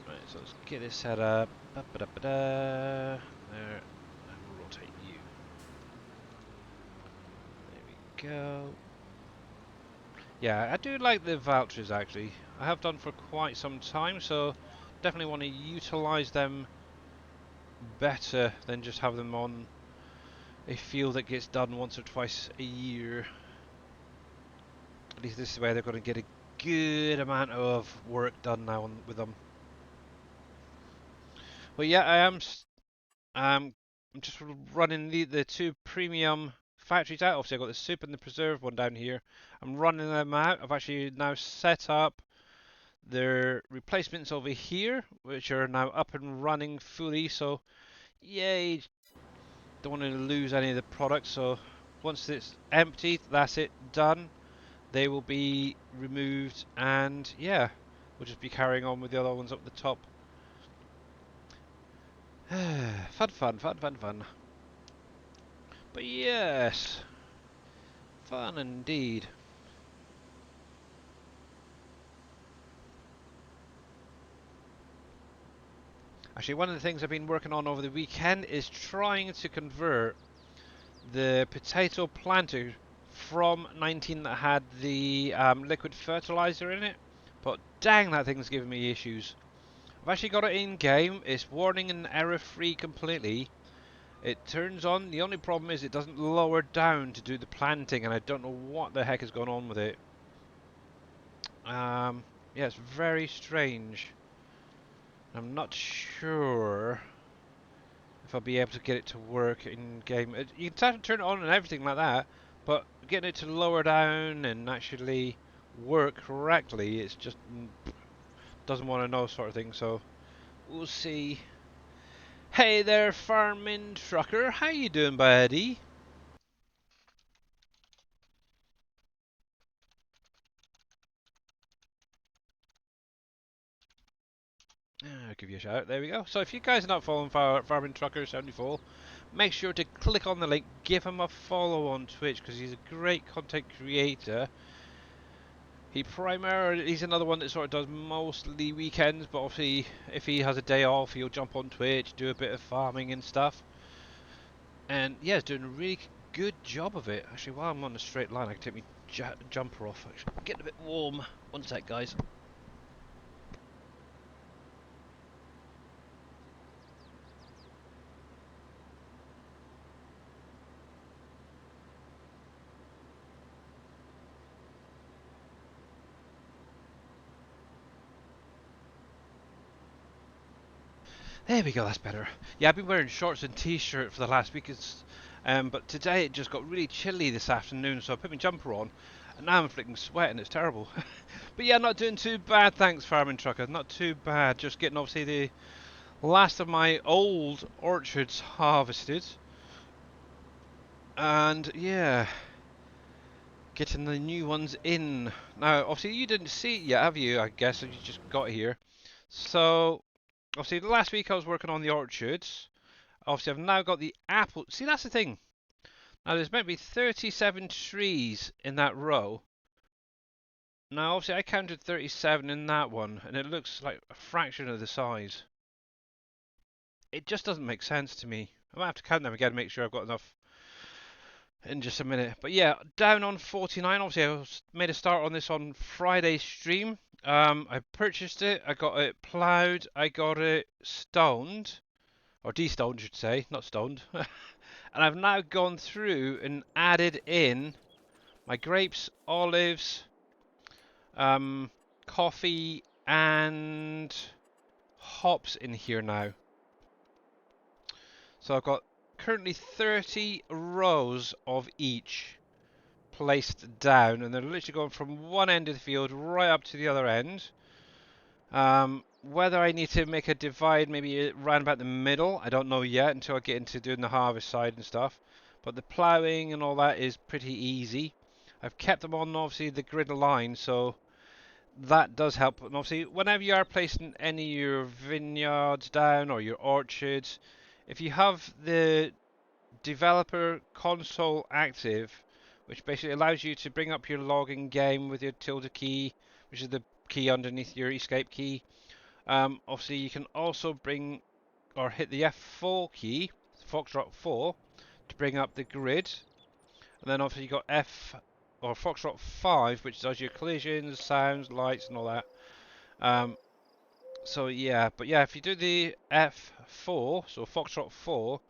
Right, so let's get this set up. There, and we'll rotate you. There we go. Yeah, I do like the vouchers actually. I have done for quite some time, so definitely want to utilise them better than just have them on a field that gets done once or twice a year. At least this is where they're going to get a good amount of work done now with them. But yeah, I'm just running the two premium factories out. Obviously, I've got the soup and the preserve one down here. I'm running them out. I've actually now set up their replacements over here, which are now up and running fully. So, yay! Don't want to lose any of the products. So, once it's empty, that's it, done. They will be removed, and yeah, we'll just be carrying on with the other ones up the top. Fun, fun, fun, fun, fun. But yes, fun indeed. Actually, one of the things I've been working on over the weekend is trying to convert the potato planter from 19 that had the liquid fertilizer in it. But dang, that thing's giving me issues. I've actually got it in game. It's warning and error free completely. It turns on. The only problem is it doesn't lower down to do the planting, and I don't know what the heck is going on with it. Yeah, it's very strange. I'm not sure if I'll be able to get it to work in game. You can turn it on and everything like that, but getting it to lower down and actually work correctly, it's just doesn't want to know sort of thing. So we'll see. Hey there, farming trucker. How you doing, buddy? I'll give you a shout. There we go. So if you guys are not following Farming Trucker 74, make sure to click on the link, give him a follow on Twitch because he's a great content creator. He's another one that sort of does mostly weekends, but obviously if he has a day off, he'll jump on Twitch, do a bit of farming and stuff. And yeah, he's doing a really good job of it. Actually, while I'm on a straight line, I can take my jumper off. Actually, getting a bit warm. One sec, guys. There we go, that's better. Yeah, I've been wearing shorts and t-shirt for the last week, but today it just got really chilly this afternoon, so I put my jumper on, and now I'm flicking sweat, and it's terrible. But yeah, not doing too bad, thanks, Farming Trucker. Not too bad. Just getting obviously the last of my old orchards harvested, and yeah, getting the new ones in. Now, obviously, you didn't see it yet, have you? I guess you just got here. So obviously last week I was working on the orchards. Obviously I've now got the apple. See, that's the thing. Now there's meant to be 37 trees in that row. Now obviously I counted 37 in that one, and it looks like a fraction of the size. It just doesn't make sense to me. I might have to count them again and make sure I've got enough in just a minute. But yeah, down on 49. Obviously I made a start on this on Friday's stream. I purchased it, I got it ploughed, I got it stoned. Or destoned, should say, not stoned. And I've now gone through and added in my grapes, olives, coffee, and hops in here now. So I've got currently 30 rows of each placed down, and they're literally going from one end of the field right up to the other end. Whether I need to make a divide maybe round about the middle, I don't know yet until I get into doing the harvest side and stuff. But the ploughing and all that is pretty easy. I've kept them on obviously the grid line, so that does help. And obviously whenever you are placing any of your vineyards down or your orchards, if you have the developer console active, which basically allows you to bring up your logging game with your tilde key, which is the key underneath your escape key. Obviously, you can also bring or hit the F4 key, Foxtrot 4, to bring up the grid. And then obviously you got F or Foxtrot 5, which does your collisions, sounds, lights, and all that. So yeah, but yeah, if you do the F4, so Foxtrot 4,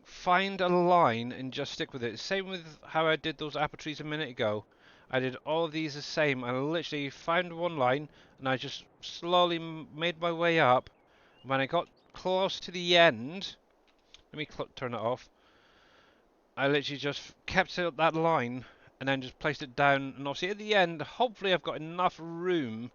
find a line and just stick with it. Same with how I did those apple trees a minute ago. I did all of these the same. I literally found one line and I just slowly made my way up. When I got close to the end, let me turn it off. I literally just kept it at that line and then just placed it down. And obviously at the end, hopefully I've got enough room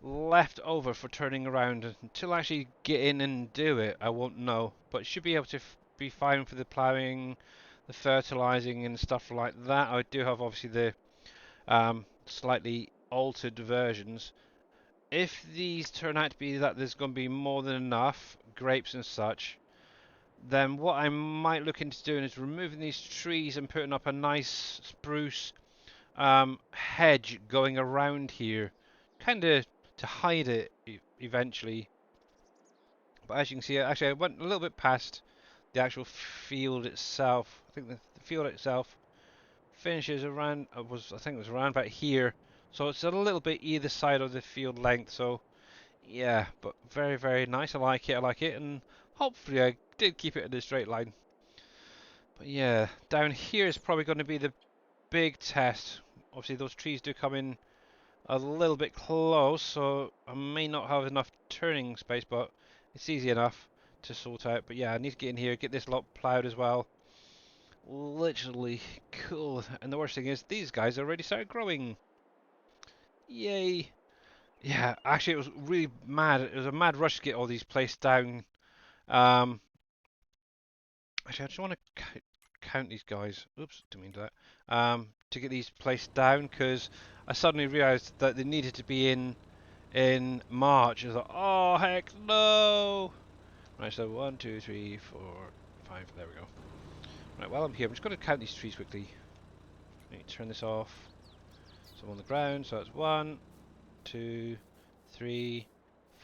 left over for turning around. Until I actually get in and do it, I won't know. But should be able to be fine for the ploughing, the fertilizing and stuff like that. I do have obviously the slightly altered versions. If these turn out to be that there's going to be more than enough grapes and such, then what I might look into doing is removing these trees and putting up a nice spruce hedge going around here, kind of to hide it eventually. But as you can see, actually I went a little bit past the actual field itself. I think the field itself finishes around, I think it was around about here. So it's a little bit either side of the field length. So yeah, but very, very nice. I like it, and hopefully I did keep it in a straight line. But yeah, down here is probably going to be the big test. Obviously those trees do come in a little bit close, so I may not have enough turning space, but it's easy enough to sort out. But yeah, I need to get in here, get this lot ploughed as well. Literally cool. And the worst thing is, these guys already started growing. Yay. Yeah, actually it was really mad. It was a mad rush to get all these placed down. Actually, I just want to count these guys. Oops, didn't mean that. To get these placed down, because I suddenly realised that they needed to be in March. I thought, oh heck no! Right, so 1, 2, 3, 4, 5. There we go. Right, while I'm here, I'm just going to count these trees quickly. Let me turn this off. So I'm on the ground. So that's 1, 2, 3,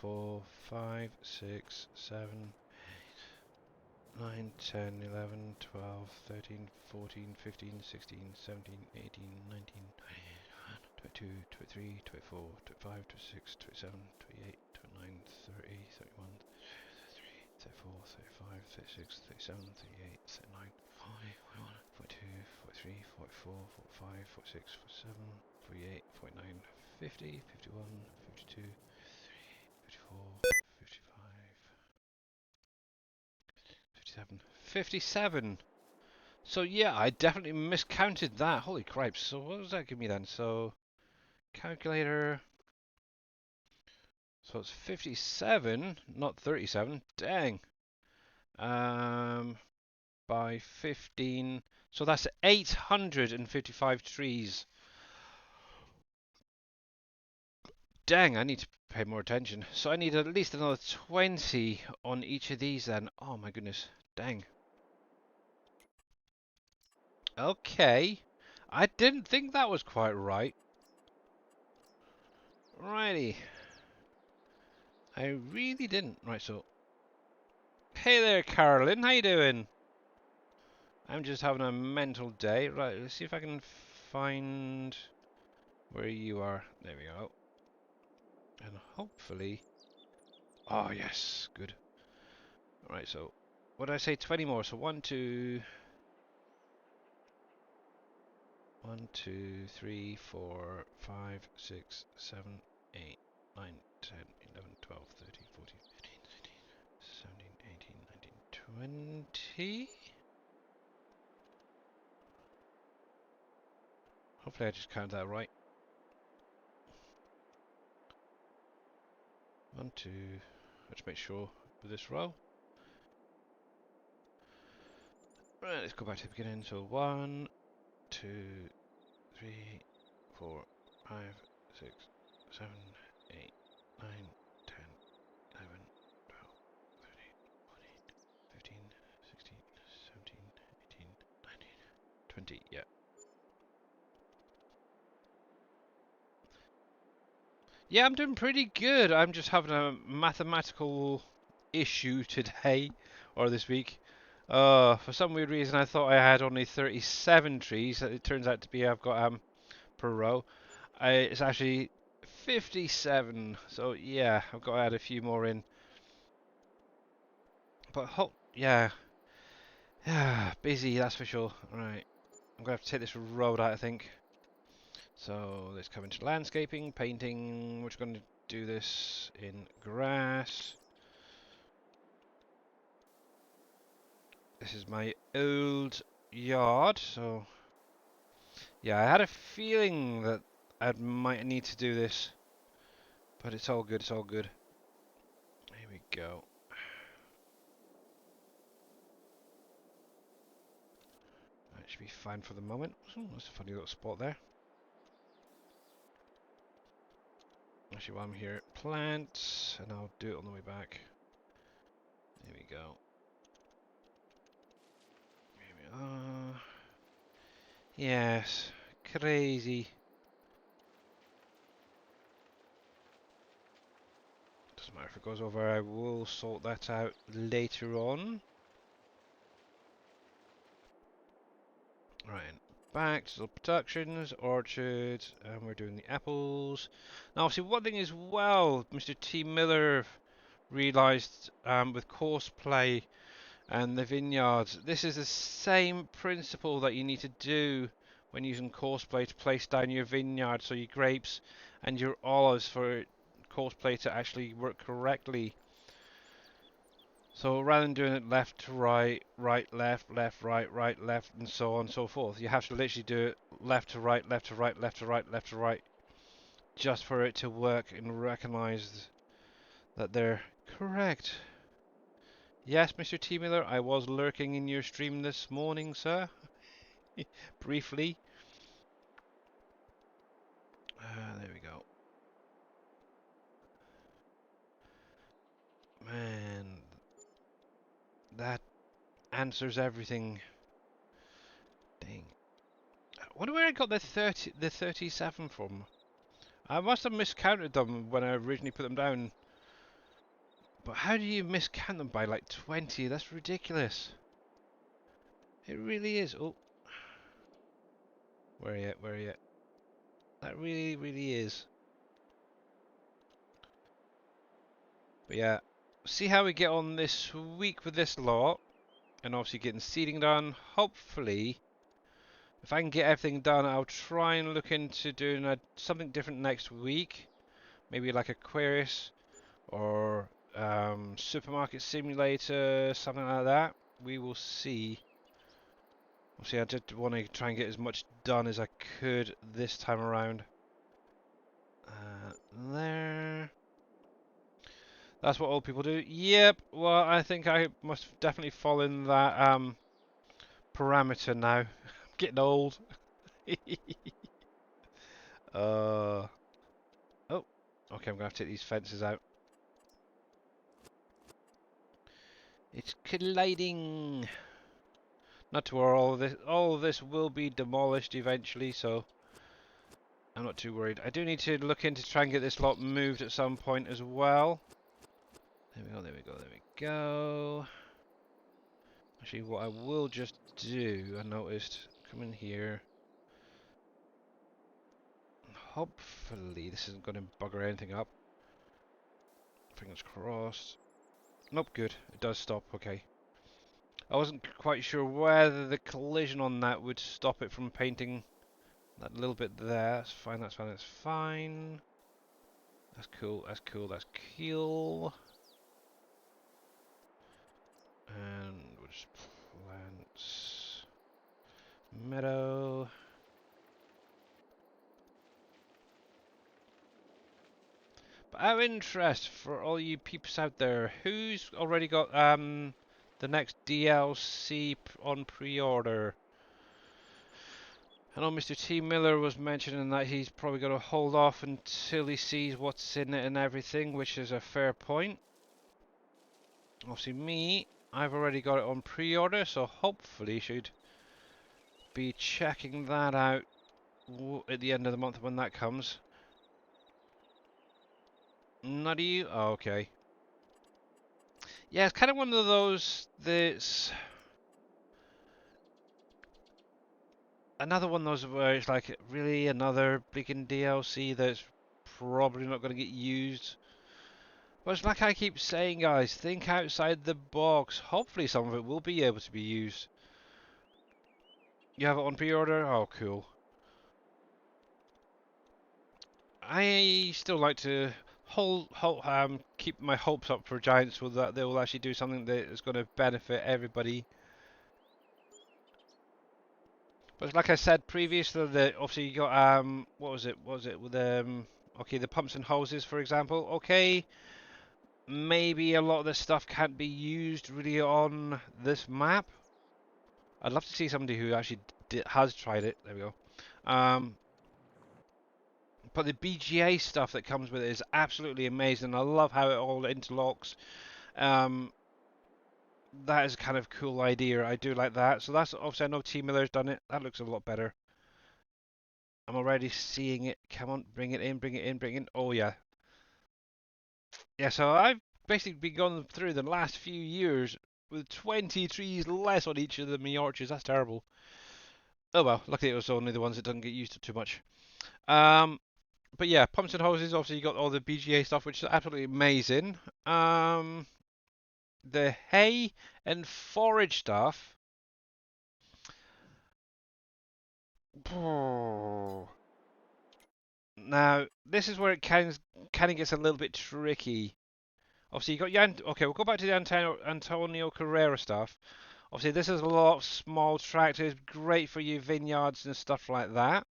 4, 5, 6, 7, 9, 10, 11, 12, 13, 14, 15, 16, 17, 18, 19, 20, 22, 23, 24, 25, 26, 27, 28, 29, 30, 31, 34, 35, 36, 37, 38, 39, 40, 41, 42, 43, 44, 45, 46, 47, 48, 49, 50, 51, 52, 54, 55, 57, 57. So yeah, I definitely miscounted that. Holy cripes. So what does that give me then? So calculator. So it's 57, not 37. Dang. By 15. So that's 855 trees. Dang, I need to pay more attention. So I need at least another 20 on each of these then. Oh my goodness. Dang. Okay. I didn't think that was quite right. Righty. I really didn't. Right, so... Hey there, Carolyn. How you doing? I'm just having a mental day. Right, let's see if I can find where you are. There we go. And hopefully... Oh, yes. Good. Right, so... What did I say? 20 more. So 1, 2... 1, 2, 3, 4, 5, 6, 7, 8, 9, 10, 11, 12, 13, 14, 15, 16, 17, 18, 19, 20? Hopefully I just counted that right. 1, 2. Let's make sure with this row. Right, let's go back to the beginning. So 1, 2, 3, 4, 5, 6, 7, 8, 9, 10, 11, 12, 13, 14, 15, 16, 17, 18, 19, 20. Yeah. Yeah, I'm doing pretty good. I'm just having a mathematical issue today or this week. For some weird reason, I thought I had only 37 trees. It turns out to be I've got per row. It's actually 57. So yeah, I've got to add a few more in. But yeah, yeah, busy that's for sure. Right, I'm gonna have to take this road out, I think. So let's come into landscaping, painting. We're just going to do this in grass. This is my old yard, so yeah, I had a feeling that I might need to do this, but it's all good, it's all good. Here we go. That should be fine for the moment. Oh, that's a funny little spot there. Actually, while I'm here, plants, and I'll do it on the way back. There we go. Here we are. Yes, crazy. Doesn't matter if it goes over, I will sort that out later on. Right, back to the productions, orchards, and we're doing the apples. Now, obviously, one thing as well, Mr. T. Miller realised with Courseplay and the vineyards, this is the same principle that you need to do when using Courseplay to place down your vineyard, so your grapes and your olives for Courseplay to actually work correctly. So rather than doing it left to right, right, left, left, right, right, left, and so on and so forth, you have to literally do it left to right, left to right, left to right, left to right, just for it to work and recognize that they're correct. Yes, Mr. T. Miller, I was lurking in your stream this morning, sir. Briefly. There we go. Man, that answers everything. Dang. I wonder where I got the 37 from. I must have miscounted them when I originally put them down. But how do you miscount them by like 20? That's ridiculous. It really is. Oh. Where are you at? Where are you at? That really, really is. But yeah, see how we get on this week with this lot. And obviously getting seeding done. Hopefully, if I can get everything done, I'll try and look into doing something different next week. Maybe like Aquarius or Supermarket Simulator, something like that. We will see. Obviously, I did want to try and get as much done as I could this time around. There. That's what old people do. Yep. Well, I think I must definitely fall in that parameter now. I'm getting old. Oh. Okay, I'm gonna have to take these fences out. It's colliding. Not to worry, all of this will be demolished eventually, so I'm not too worried. I do need to look into try and get this lot moved at some point as well. There we go, there we go, there we go. Actually, what I will just do, I noticed, come in here. Hopefully this isn't going to bugger anything up. Fingers crossed. Nope, good. It does stop, okay. I wasn't quite sure whether the collision on that would stop it from painting that little bit there. That's fine, that's fine, that's fine. That's cool, that's cool, that's cool. And Meadow. But out of interest for all you peeps out there, who's already got the next DLC on pre-order? I know Mr. T. Miller was mentioning that he's probably going to hold off until he sees what's in it and everything, which is a fair point. Obviously me, I've already got it on pre-order, so hopefully should be checking that out at the end of the month when that comes. Not you? Oh, okay. Yeah, it's kind of one of those that's another one of those where it's like really another freaking DLC that's probably not going to get used. But it's like I keep saying, guys, think outside the box. Hopefully some of it will be able to be used. You have it on pre-order? Oh, cool. I still like to keep my hopes up for Giants so that they will actually do something that is going to benefit everybody. But like I said previously, obviously you got what was it? What was it with okay, the pumps and hoses, for example. Okay, maybe a lot of this stuff can't be used really on this map. I'd love to see somebody who actually has tried it. There we go. But the BGA stuff that comes with it is absolutely amazing. I love how it all interlocks. Um, that is a kind of cool idea. I do like that. So that's obviously I know T Miller's done it. That looks a lot better. I'm already seeing it. Come on, bring it in, bring it in, bring it in. Oh yeah, yeah. So I've basically been going through the last few years with 20 trees less on each of the me orchards. That's terrible. Oh well, luckily it was only the ones that didn't get used too much. Um, but yeah, pumps and hoses. Obviously, you got all the BGA stuff, which is absolutely amazing. The hay and forage stuff. Now, this is where it kind of gets a little bit tricky. Obviously, you got okay, we'll go back to the Antonio Carrera stuff. Obviously, this is a lot of small tractors, great for your vineyards and stuff like that.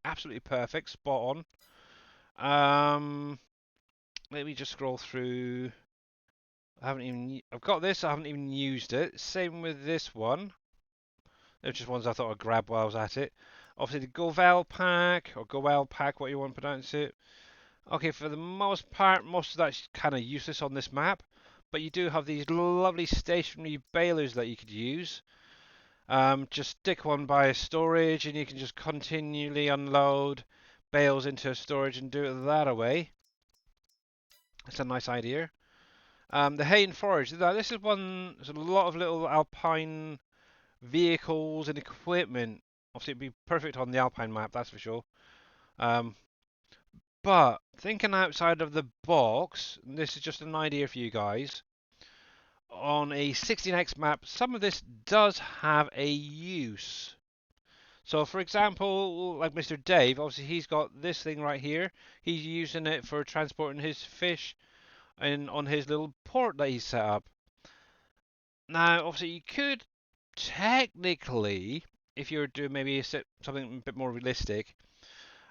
Absolutely perfect, spot on. Let me just scroll through. I've got this. I haven't even used it. Same with this one. They're just ones I thought I'd grab while I was at it. Obviously, the Govel pack or Govel pack, what you want to pronounce it. Okay, for the most part, most of that's kind of useless on this map, but you do have these lovely stationary balers that you could use. Just stick one by a storage and you can just continually unload bales into a storage and do it that way. It's a nice idea. The hay and forage. This is one, there's a lot of little alpine vehicles and equipment. Obviously, it'd be perfect on the alpine map, that's for sure. Um, But thinking outside of the box, and this is just an idea for you guys, on a 16x map, some of this does have a use. So, for example, like Mr. Dave, obviously he's got this thing right here. He's using it for transporting his fish on his little port that he's set up. Now, obviously, you could technically, if you were doing maybe something a bit more realistic,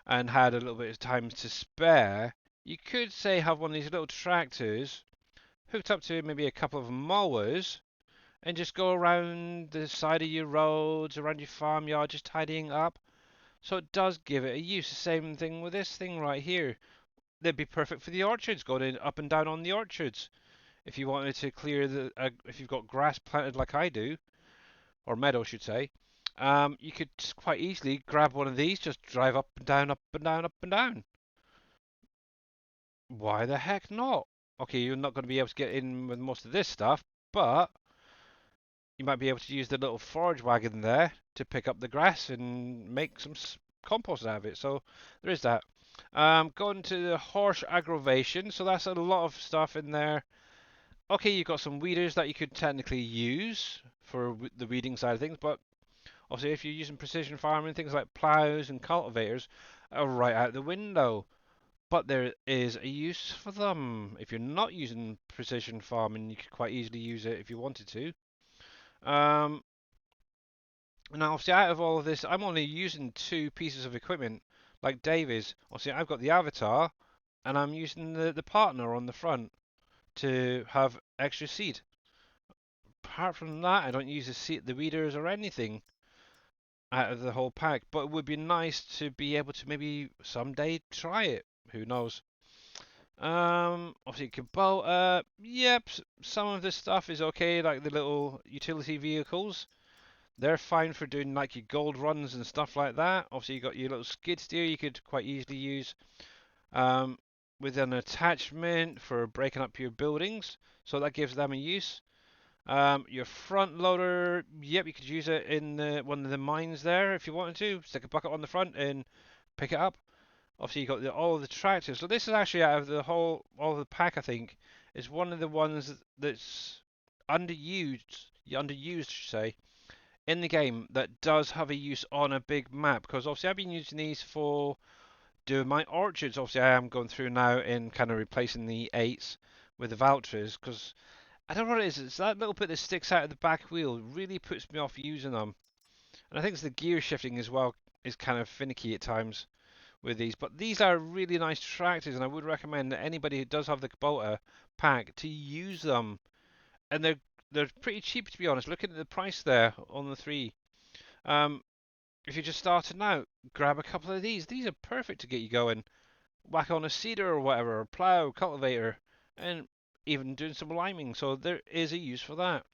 and had a little bit of time to spare, you could say have one of these little tractors hooked up to maybe a couple of mowers and just go around the side of your roads, around your farmyard, just tidying up. So it does give it a use. The same thing with this thing right here. They'd be perfect for the orchards, going in up and down on the orchards. If you wanted to clear if you've got grass planted like I do, or meadow, I should say, you could quite easily grab one of these, just drive up and down, up and down, up and down. Why the heck not? Okay, you're not going to be able to get in with most of this stuff, but you might be able to use the little forage wagon there to pick up the grass and make some compost out of it. So there is that. Going to the horse aggravation, so that's a lot of stuff in there. Okay, you've got some weeders that you could technically use for the weeding side of things, but obviously if you're using precision farming, things like plows and cultivators are right out the window. But there is a use for them. If you're not using precision farming, you could quite easily use it if you wanted to. Um, Now, obviously, out of all of this, I'm only using two pieces of equipment, like Dave is. Obviously, I've got the avatar, and I'm using the partner on the front to have extra seed. Apart from that, I don't use the weeders or anything out of the whole pack. But it would be nice to be able to maybe someday try it. Who knows? Obviously Kubota. Yep, some of this stuff is okay, like the little utility vehicles. They're fine for doing like your gold runs and stuff like that. Obviously, you got your little skid steer you could quite easily use um, with an attachment for breaking up your buildings. So that gives them a use. Your front loader, yep, you could use it in one of the mines there if you wanted to. Stick a bucket on the front and pick it up. Obviously, you got all of the tractors. So this is actually out of the all of the pack, I think, is one of the ones that's underused, should say, in the game that does have a use on a big map. Because obviously, I've been using these for doing my orchards. Obviously, I am going through now and kind of replacing the eights with the Valtras because I don't know what it is. It's that little bit that sticks out of the back wheel really puts me off using them. And I think it's the gear shifting as well is kind of finicky at times with these. But these are really nice tractors, and I would recommend that anybody who does have the Kubota pack to use them. And they're pretty cheap to be honest. Looking at the price there on the three. Um, if you're just starting out, grab a couple of these. These are perfect to get you going. Whack on a seeder or whatever, or plow, cultivator, and even doing some liming. So there is a use for that.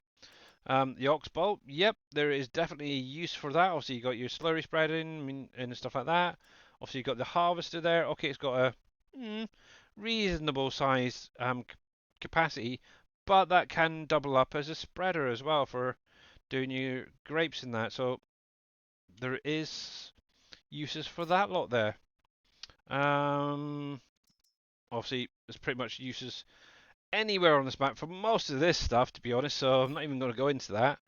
The ox bolt, yep, there is definitely a use for that. Obviously, you got your slurry spreading and stuff like that. Obviously, you got the harvester there. Okay, it's got a reasonable size capacity, but that can double up as a spreader as well for doing your grapes and that. So there is uses for that lot there. Um, Obviously, there's pretty much uses anywhere on this map for most of this stuff, to be honest. So I'm not even going to go into that.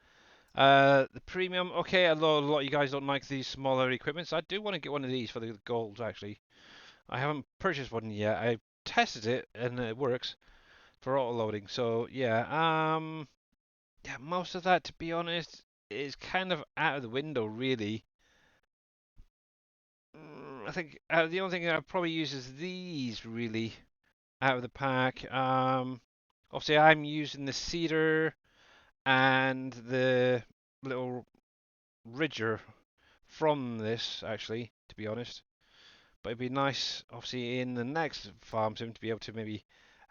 The premium, okay, a lot of you guys don't like these smaller equipments. I do want to get one of these for the gold, actually. I haven't purchased one yet. I tested it and it works for auto loading. So yeah, most of that, to be honest, is kind of out of the window, really. I think the only thing I probably use is these, really, out of the pack. Obviously, I'm using the cedar and the little ridger from this, actually, to be honest. But it'd be nice, obviously, in the next farm sim to be able to maybe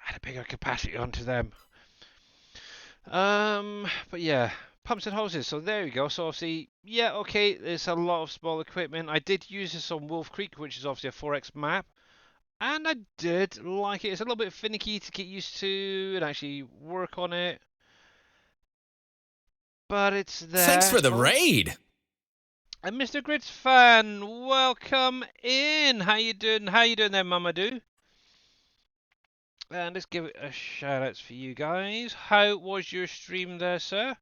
add a bigger capacity onto them. But yeah, pumps and hoses. So there we go. So obviously, yeah, okay, there's a lot of small equipment. I did use this on Wolf Creek, which is obviously a 4x map. And I did like it. It's a little bit finicky to get used to and actually work on it. But it's there. Thanks for the raid. And Mr. Grits fan, welcome in. How you doing? How you doing there, Mamadou? And let's give it a shout outs for you guys. How was your stream there, sir?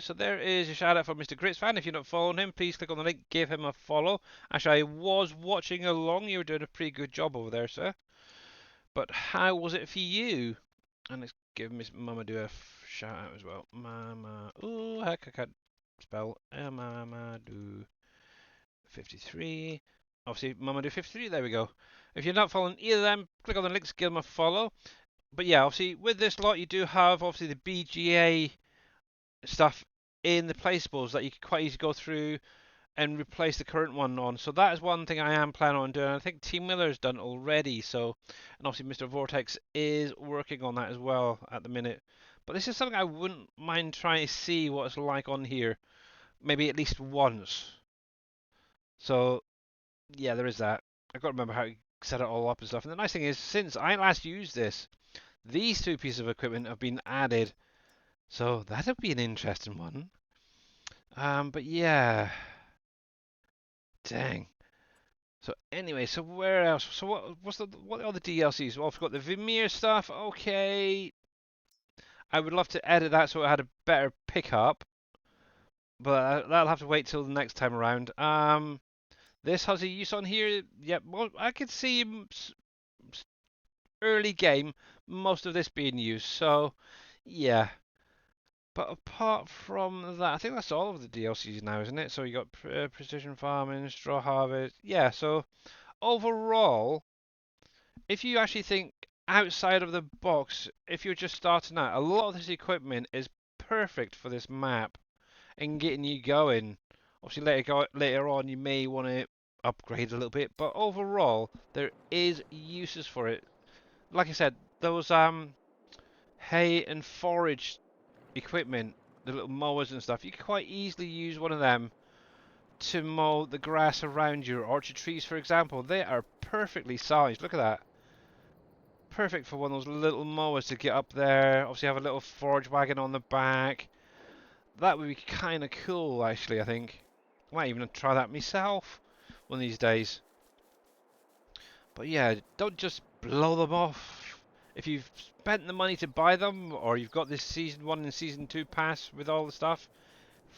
So there is a shout out for Mr. Grits fan. If you're not following him, please click on the link, give him a follow. Actually, I was watching along. You were doing a pretty good job over there, sir. But how was it for you? And let's give Miss Mamadou a shout out as well. Mama, oh heck, I can't spell Mamadou 53. Obviously, Mamadou 53. There we go. If you're not following either of them, click on the links, give them a follow. But yeah, obviously with this lot, you do have obviously the BGA stuff in the placeables that you can quite easily go through and replace the current one on. So that is one thing I am planning on doing. I think Team Miller's done already. So, and obviously Mr. Vortex is working on that as well at the minute. But this is something I wouldn't mind trying to see what it's like on here, maybe at least once. So yeah, there is that. I've got to remember how to set it all up and stuff. And the nice thing is, since I last used this, these two pieces of equipment have been added. So that'll be an interesting one. But yeah. Dang. So anyway, so where else? So what are the DLCs? Well, I've got the Vermeer stuff. Okay. I would love to edit that so it had a better pickup. But that'll have to wait till the next time around. This has a use on here. Yep, well, I could see early game most of this being used. So, yeah. But apart from that, I think that's all of the DLCs now, isn't it? So you got precision farming, straw harvest. Yeah, so overall, if you actually think outside of the box, if you're just starting out, a lot of this equipment is perfect for this map and getting you going. Obviously, later on, you may want to upgrade a little bit, but overall, there is uses for it. Like I said, those hay and forage equipment, the little mowers and stuff, you could quite easily use one of them to mow the grass around your orchard trees, for example. They are perfectly sized. Look at that. Perfect for one of those little mowers to get up there. Obviously, have a little forage wagon on the back. That would be kind of cool, actually, I think. I might even try that myself one of these days. But yeah, don't just blow them off. If you've spent the money to buy them, or you've got this Season 1 and Season 2 pass with all the stuff,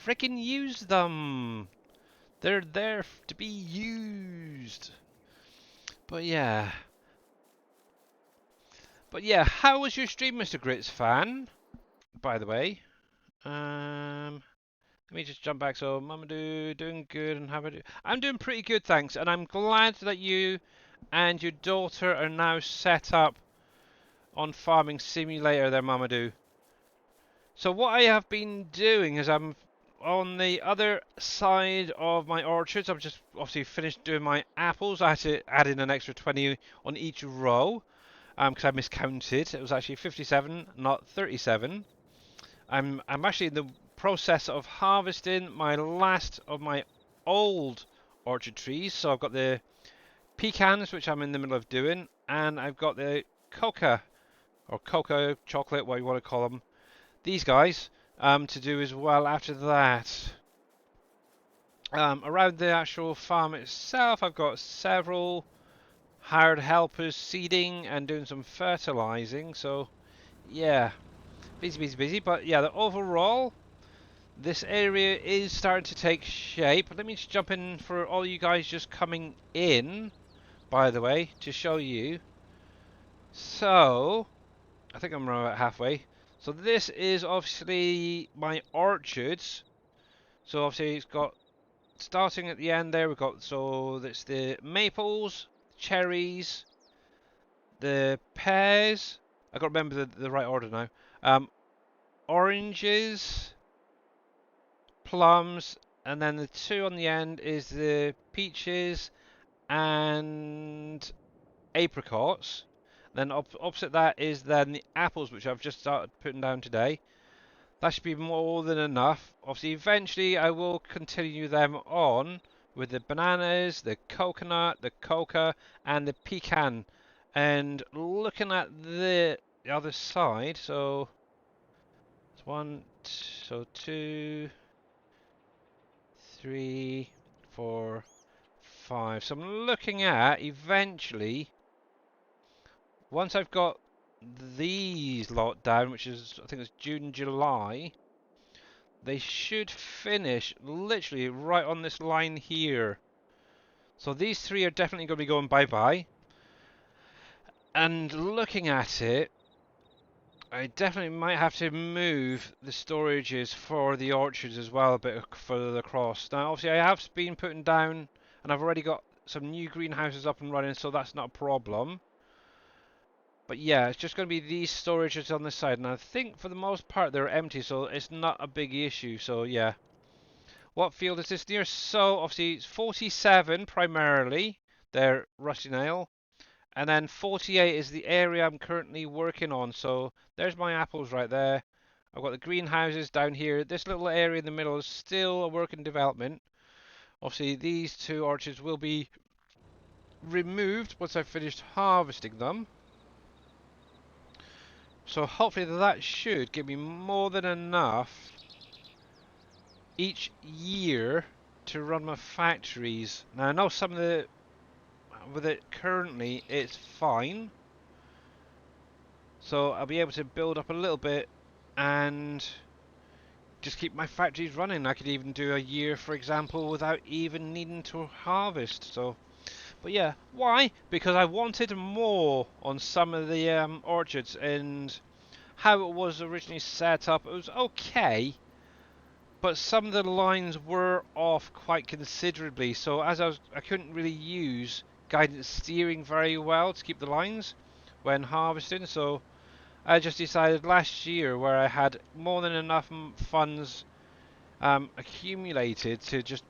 frickin' use them! They're there to be used! But yeah. But yeah, how was your stream, Mr. Grits fan? By the way. Let me just jump back. So, Mamadou, doing good, and how about you? I'm doing pretty good, thanks. And I'm glad that you and your daughter are now set up on Farming Simulator there, Mamadou. So what I have been doing is I'm on the other side of my orchards. I've just obviously finished doing my apples. I had to add in an extra 20 on each row because I miscounted. It was actually 57, not 37. I'm actually in the process of harvesting my last of my old orchard trees. So I've got the pecans, which I'm in the middle of doing, and I've got the coca or cocoa chocolate, what you want to call them. These guys to do as well after that. Around the actual farm itself, I've got several hired helpers seeding and doing some fertilizing. So yeah, busy, busy, busy. But yeah, the overall, this area is starting to take shape. Let me just jump in for all you guys just coming in, by the way, to show you. So, I think I'm about halfway. So this is obviously my orchards. So obviously it's got, starting at the end there, we've got, so that's the maples, cherries, the pears. I got to remember the right order now. Oranges, plums, and then the two on the end is the peaches and apricots. Then opposite that is then the apples, which I've just started putting down today. That should be more than enough. Obviously, eventually I will continue them on with the bananas, the coconut, the coca, and the pecan. And looking at the other side, so it's one, so 2, 3, 4, 5. So I'm looking at eventually, once I've got these lot down, which is I think it's June, July, they should finish literally right on this line here. So these three are definitely going to be going bye-bye. And looking at it, I definitely might have to move the storages for the orchards as well a bit further across. Now, obviously, I have been putting down, and I've already got some new greenhouses up and running, so that's not a problem. But yeah, it's just going to be these storages on this side, and I think for the most part they're empty, so it's not a big issue. So yeah. What field is this near? So obviously it's 47 primarily, there, Rusty Nail. And then 48 is the area I'm currently working on. So there's my apples right there. I've got the greenhouses down here. This little area in the middle is still a work in development. Obviously these two orchards will be removed once I've finished harvesting them. So hopefully that should give me more than enough each year to run my factories. Now I know some of the, with it currently it's fine, so I'll be able to build up a little bit and just keep my factories running. I could even do a year, for example, without even needing to harvest. So, but yeah, why? Because I wanted more on some of the orchards, and how it was originally set up, it was okay, but some of the lines were off quite considerably. So I couldn't really use guidance steering very well to keep the lines when harvesting. So I just decided last year, where I had more than enough funds accumulated to just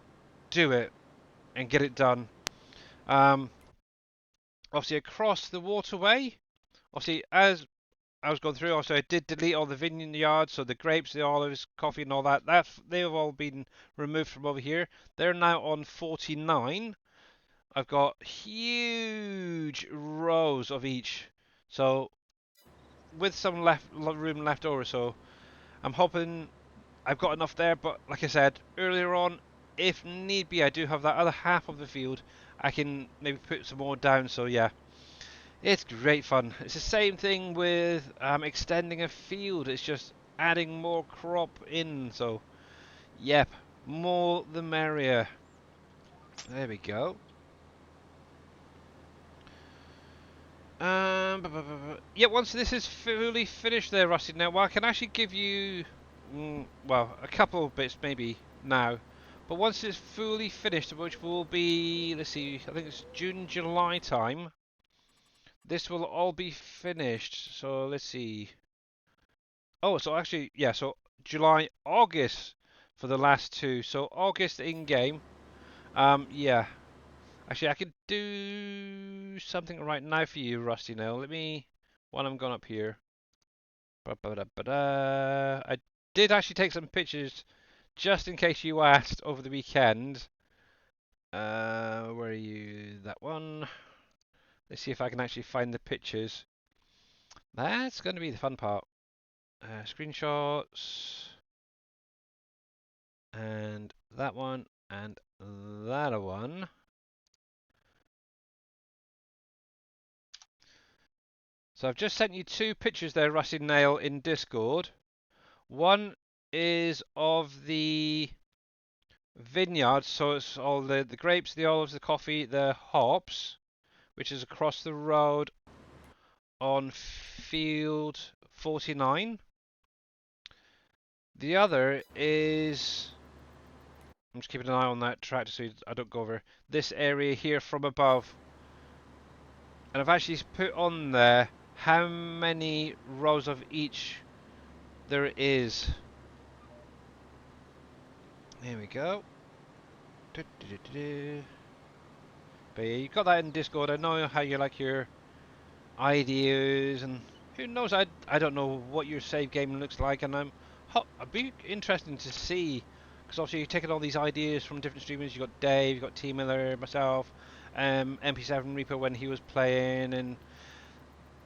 do it and get it done. Um, Obviously, across the waterway, obviously, as I was going through, also I did delete all the vineyards, so the grapes, the olives, coffee, and all that. They've all been removed from over here. They're now on 49. I've got huge rows of each, so with some room left over, so I'm hoping I've got enough there. But like I said earlier on, if need be, I do have that other half of the field. I can maybe put some more down. So yeah. It's great fun. It's the same thing with extending a field. It's just adding more crop in. So, yep, more the merrier. There we go. Yeah, once this is fully finished there, Rusty, now, well, I can actually give you, well, a couple of bits maybe now. But once it's fully finished, which will be, let's see, I think it's June, July time, this will all be finished. So, let's see. Oh, so actually, yeah, so July, August for the last two. So August in game. Yeah. Actually, I could do something right now for you, Rusty Nail. Let me, while I'm going up here. I did actually take some pictures just in case you asked over the weekend. Where are you? That one. Let's see if I can actually find the pictures. That's going to be the fun part. Screenshots. And that one, and that one. So I've just sent you two pictures there, Rusty Nail, in Discord. One is of the vineyard, so it's all the grapes, the olives, the coffee, the hops, which is across the road on field 49. The other is, I'm just keeping an eye on that tractor so I don't go over this area here from above. And I've actually put on there how many rows of each there is. There we go. But yeah, you got that in Discord. I know how you like your ideas, and who knows? I don't know what your save game looks like, and I'd be interested to see, because obviously you're taking all these ideas from different streamers. You got Dave, you got T Miller, myself, MP7 Reaper when he was playing, and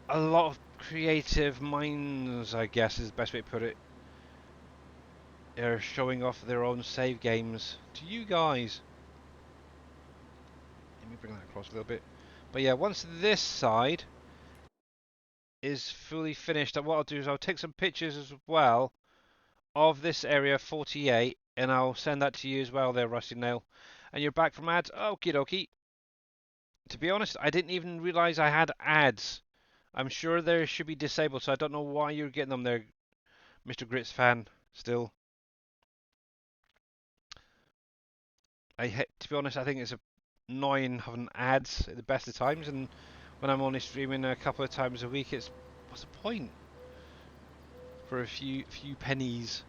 a lot of creative minds, I guess is the best way to put it. They're showing off their own save games to you guys. Let me bring that across a little bit. But yeah, once this side is fully finished, what I'll do is I'll take some pictures as well of this area 48, and I'll send that to you as well there, Rusty Nail. And you're back from ads? Okie dokie. To be honest, I didn't even realise I had ads. I'm sure they should be disabled, so I don't know why you're getting them there, Mr. Grits fan, still. To be honest, I think it's annoying having ads at the best of times, and when I'm only streaming a couple of times a week, it's what's the point for a few pennies?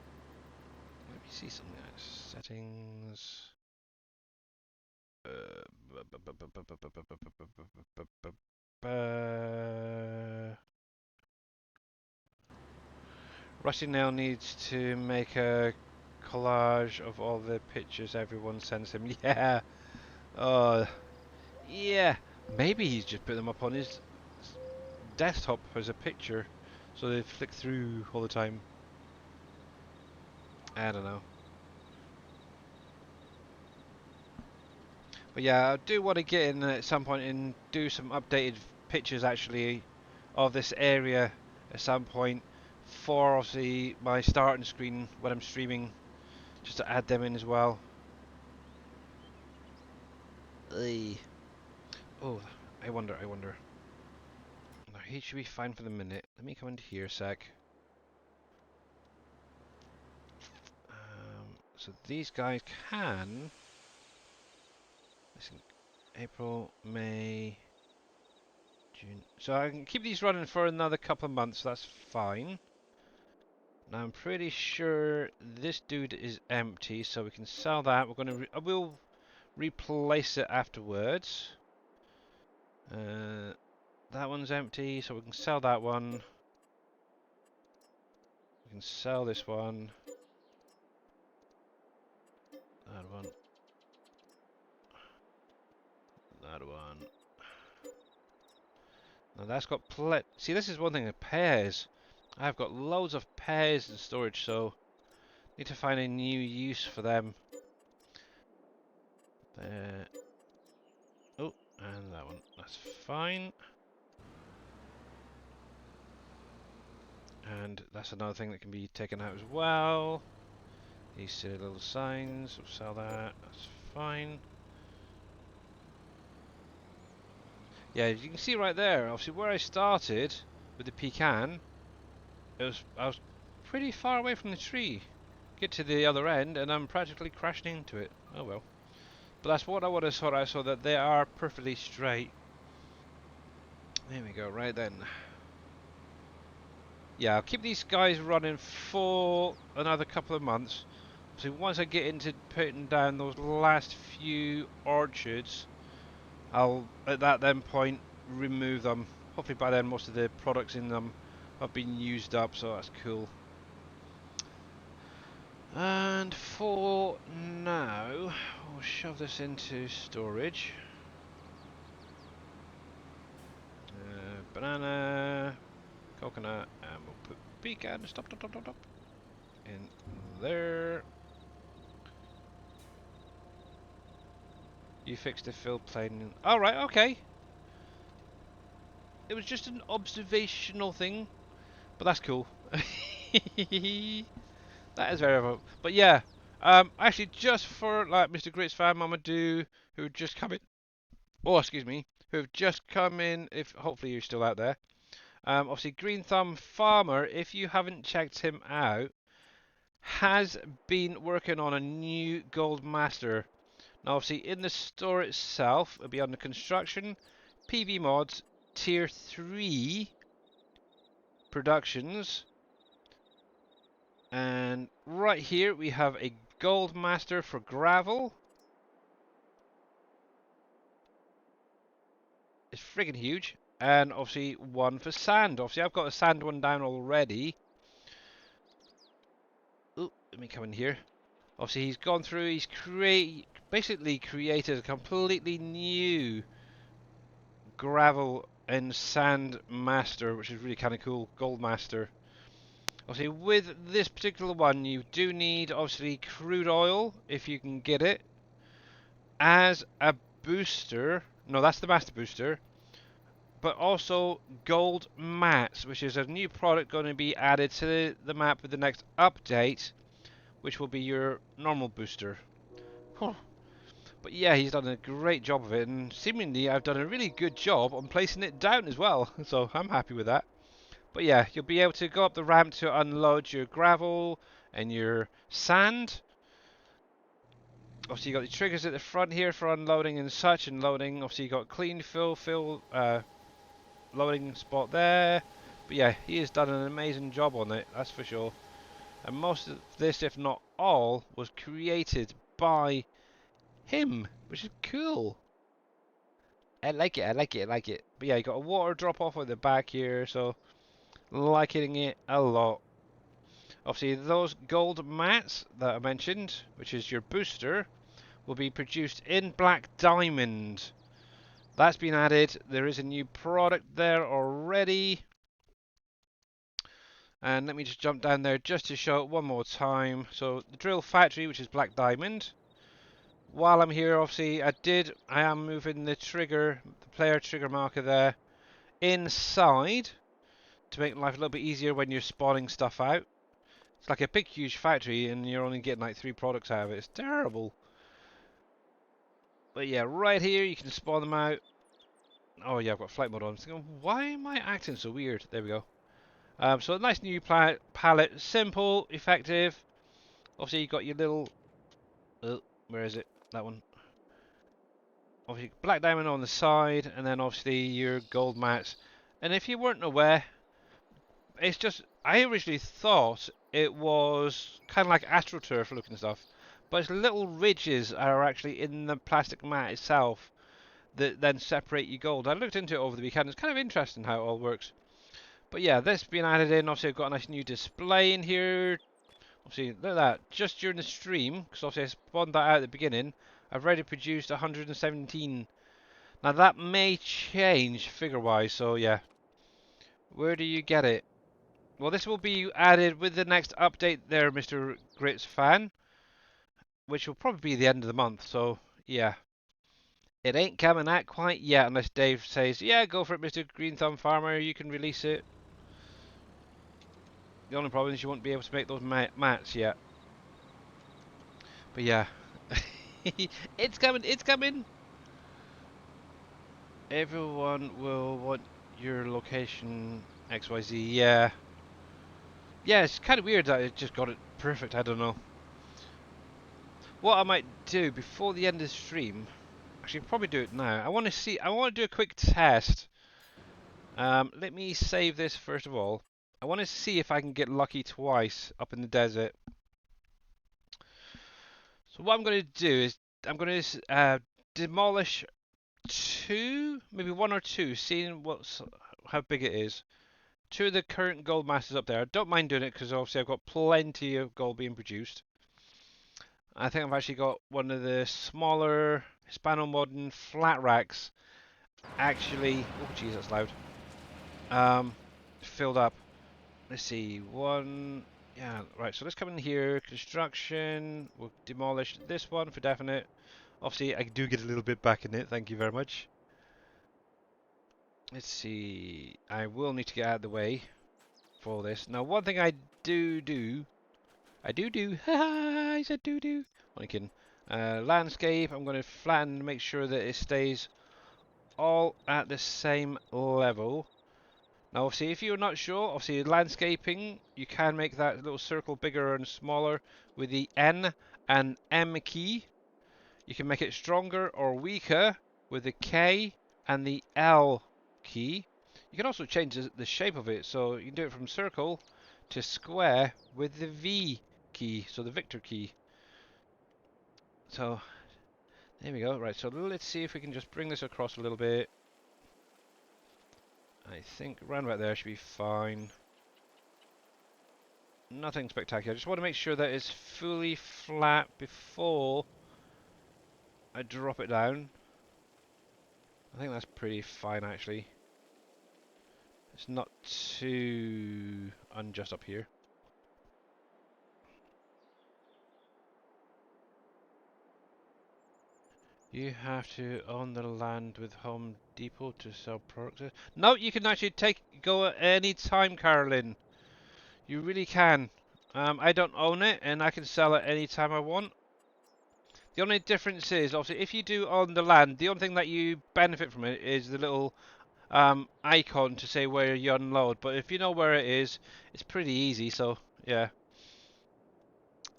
Let me see something else. Settings. Rusty Nail needs to make a collage of all the pictures everyone sends him. Yeah. Oh, yeah. Maybe he's just put them up on his desktop as a picture, so they flick through all the time. I don't know. But yeah, I do want to get in at some point and do some updated pictures actually of this area at some point for obviously my starting screen when I'm streaming, just to add them in as well. Ugh. Oh, I wonder. No, he should be fine for the minute. Let me come into here a sec. So these guys can. Listen, April, May, June. So I can keep these running for another couple of months. So that's fine. Now I'm pretty sure this dude is empty, so we can sell that. We're going to. I will replace it afterwards. That one's empty, so we can sell that one. We can sell this one. That one. That one. Now that's got see, this is one thing, pairs. I've got loads of pairs in storage, so need to find a new use for them. There. Oh, and that one. That's fine. And that's another thing that can be taken out as well. These silly little signs. We'll sell that. That's fine. Yeah, you can see right there, obviously where I started with the pecan, I was pretty far away from the tree. Get to the other end and I'm practically crashing into it. Oh well. But that's what I want to sort out, so that they are perfectly straight. There we go, right then. Yeah, I'll keep these guys running for another couple of months. So once I get into putting down those last few orchards, I'll at that then point remove them. Hopefully by then most of the products in them have been used up, so that's cool. And for now, we'll shove this into storage. Banana, coconut, and we'll put pecan, stop, in there. You fixed the fill plane. Alright, okay. It was just an observational thing, but that's cool. That is very. But yeah, actually, just for like Mr. Grit's fan, Mama Do, who just come in. Oh, excuse me, who have just come in. If hopefully you're still out there. Obviously, Green Thumb Farmer, if you haven't checked him out, has been working on a new Gold Master. Now, obviously, in the store itself, it'll be under construction, PV mods, tier 3 productions. And right here we have a Gold Master for gravel. It's friggin' huge. And obviously one for sand. Obviously I've got a sand one down already. Ooh, let me come in here. Obviously he's gone through, he's basically created a completely new gravel and sand master, which is really kind of cool. Gold Master. Obviously, with this particular one, you do need, obviously, crude oil, if you can get it, as a booster. No, that's the master booster. But also gold mats, which is a new product going to be added to the map with the next update, which will be your normal booster. Huh. But yeah, he's done a great job of it, and seemingly I've done a really good job on placing it down as well, so I'm happy with that. But yeah, you'll be able to go up the ramp to unload your gravel and your sand. Obviously, you got the triggers at the front here for unloading and such, and loading. Obviously, you got clean loading spot there. But yeah, he has done an amazing job on it, that's for sure. And most of this, if not all, was created by him, which is cool. I like it, I like it, I like it. But yeah, you got a water drop off at the back here, so liking it a lot. Obviously, those gold mats that I mentioned, which is your booster, will be produced in black diamond. That's been added. There is a new product there already. And let me just jump down there just to show it one more time. So the drill factory, which is black diamond. While I'm here, obviously, I am moving the trigger, the player trigger marker there, inside to make life a little bit easier when you're spawning stuff out. It's like a big, huge factory, and you're only getting like 3 products out of it. It's terrible. But yeah, right here you can spawn them out. Oh yeah, I've got flight mode on. I'm thinking, why am I acting so weird? There we go. So a nice new palette, simple, effective. Obviously you've got your little Oh, where is it? That one. Obviously, black diamond on the side, and then obviously your gold mats. And if you weren't aware, it's just I originally thought it was kind of like AstroTurf looking stuff, but it's little ridges are actually in the plastic mat itself that then separate your gold. I looked into it over the weekend. It's kind of interesting how it all works. But yeah, this being added in, obviously I've got a nice new display in here. Obviously, look at that. Just during the stream, because obviously I spawned that out at the beginning, I've already produced 117. Now that may change figure-wise, so yeah. Where do you get it? Well, this will be added with the next update there, Mr. Grits fan, which will probably be the end of the month, so yeah. It ain't coming out quite yet unless Dave says, yeah, go for it, Mr. Green Thumb Farmer, you can release it. The only problem is you won't be able to make those mats yet. But yeah. It's coming, it's coming! Everyone will want your location XYZ, yeah. Yeah, it's kind of weird that it just got it perfect, I don't know. What I might do before the end of the stream, actually probably do it now. I want to do a quick test. Let me save this first of all. I want to see if I can get lucky twice up in the desert. So what I'm going to do is I'm going to demolish two, maybe one or two, seeing how big it is. Two of the current gold masses up there. I don't mind doing it because obviously I've got plenty of gold being produced. I think I've actually got one of the smaller Hispano-Modern flat racks actually, oh jeez, that's loud, filled up. Let's see, one, yeah, right, so let's come in here, construction, we'll demolish this one for definite. Obviously, I do get a little bit back in it, thank you very much. Let's see, I will need to get out of the way for this. Now, one thing I do, haha, I said do. Only kidding. Landscape, I'm going to flatten to make sure that it stays all at the same level. Now, obviously, if you're not sure, obviously, landscaping, you can make that little circle bigger and smaller with the N and M key. You can make it stronger or weaker with the K and the L key. You can also change the shape of it, so you can do it from circle to square with the V key, so the Victor key. So, there we go. Right, so let's see if we can just bring this across a little bit. I think around about there should be fine. Nothing spectacular. I just want to make sure that it's fully flat before I drop it down. I think that's pretty fine actually. It's not too unjust up here. You have to own the land with Home Depot to sell products. No, you can actually go at any time, Carolyn. You really can. I don't own it, and I can sell it any time I want. The only difference is, obviously, if you do own the land, the only thing that you benefit from it is the little icon to say where you unload. But if you know where it is, it's pretty easy. So yeah.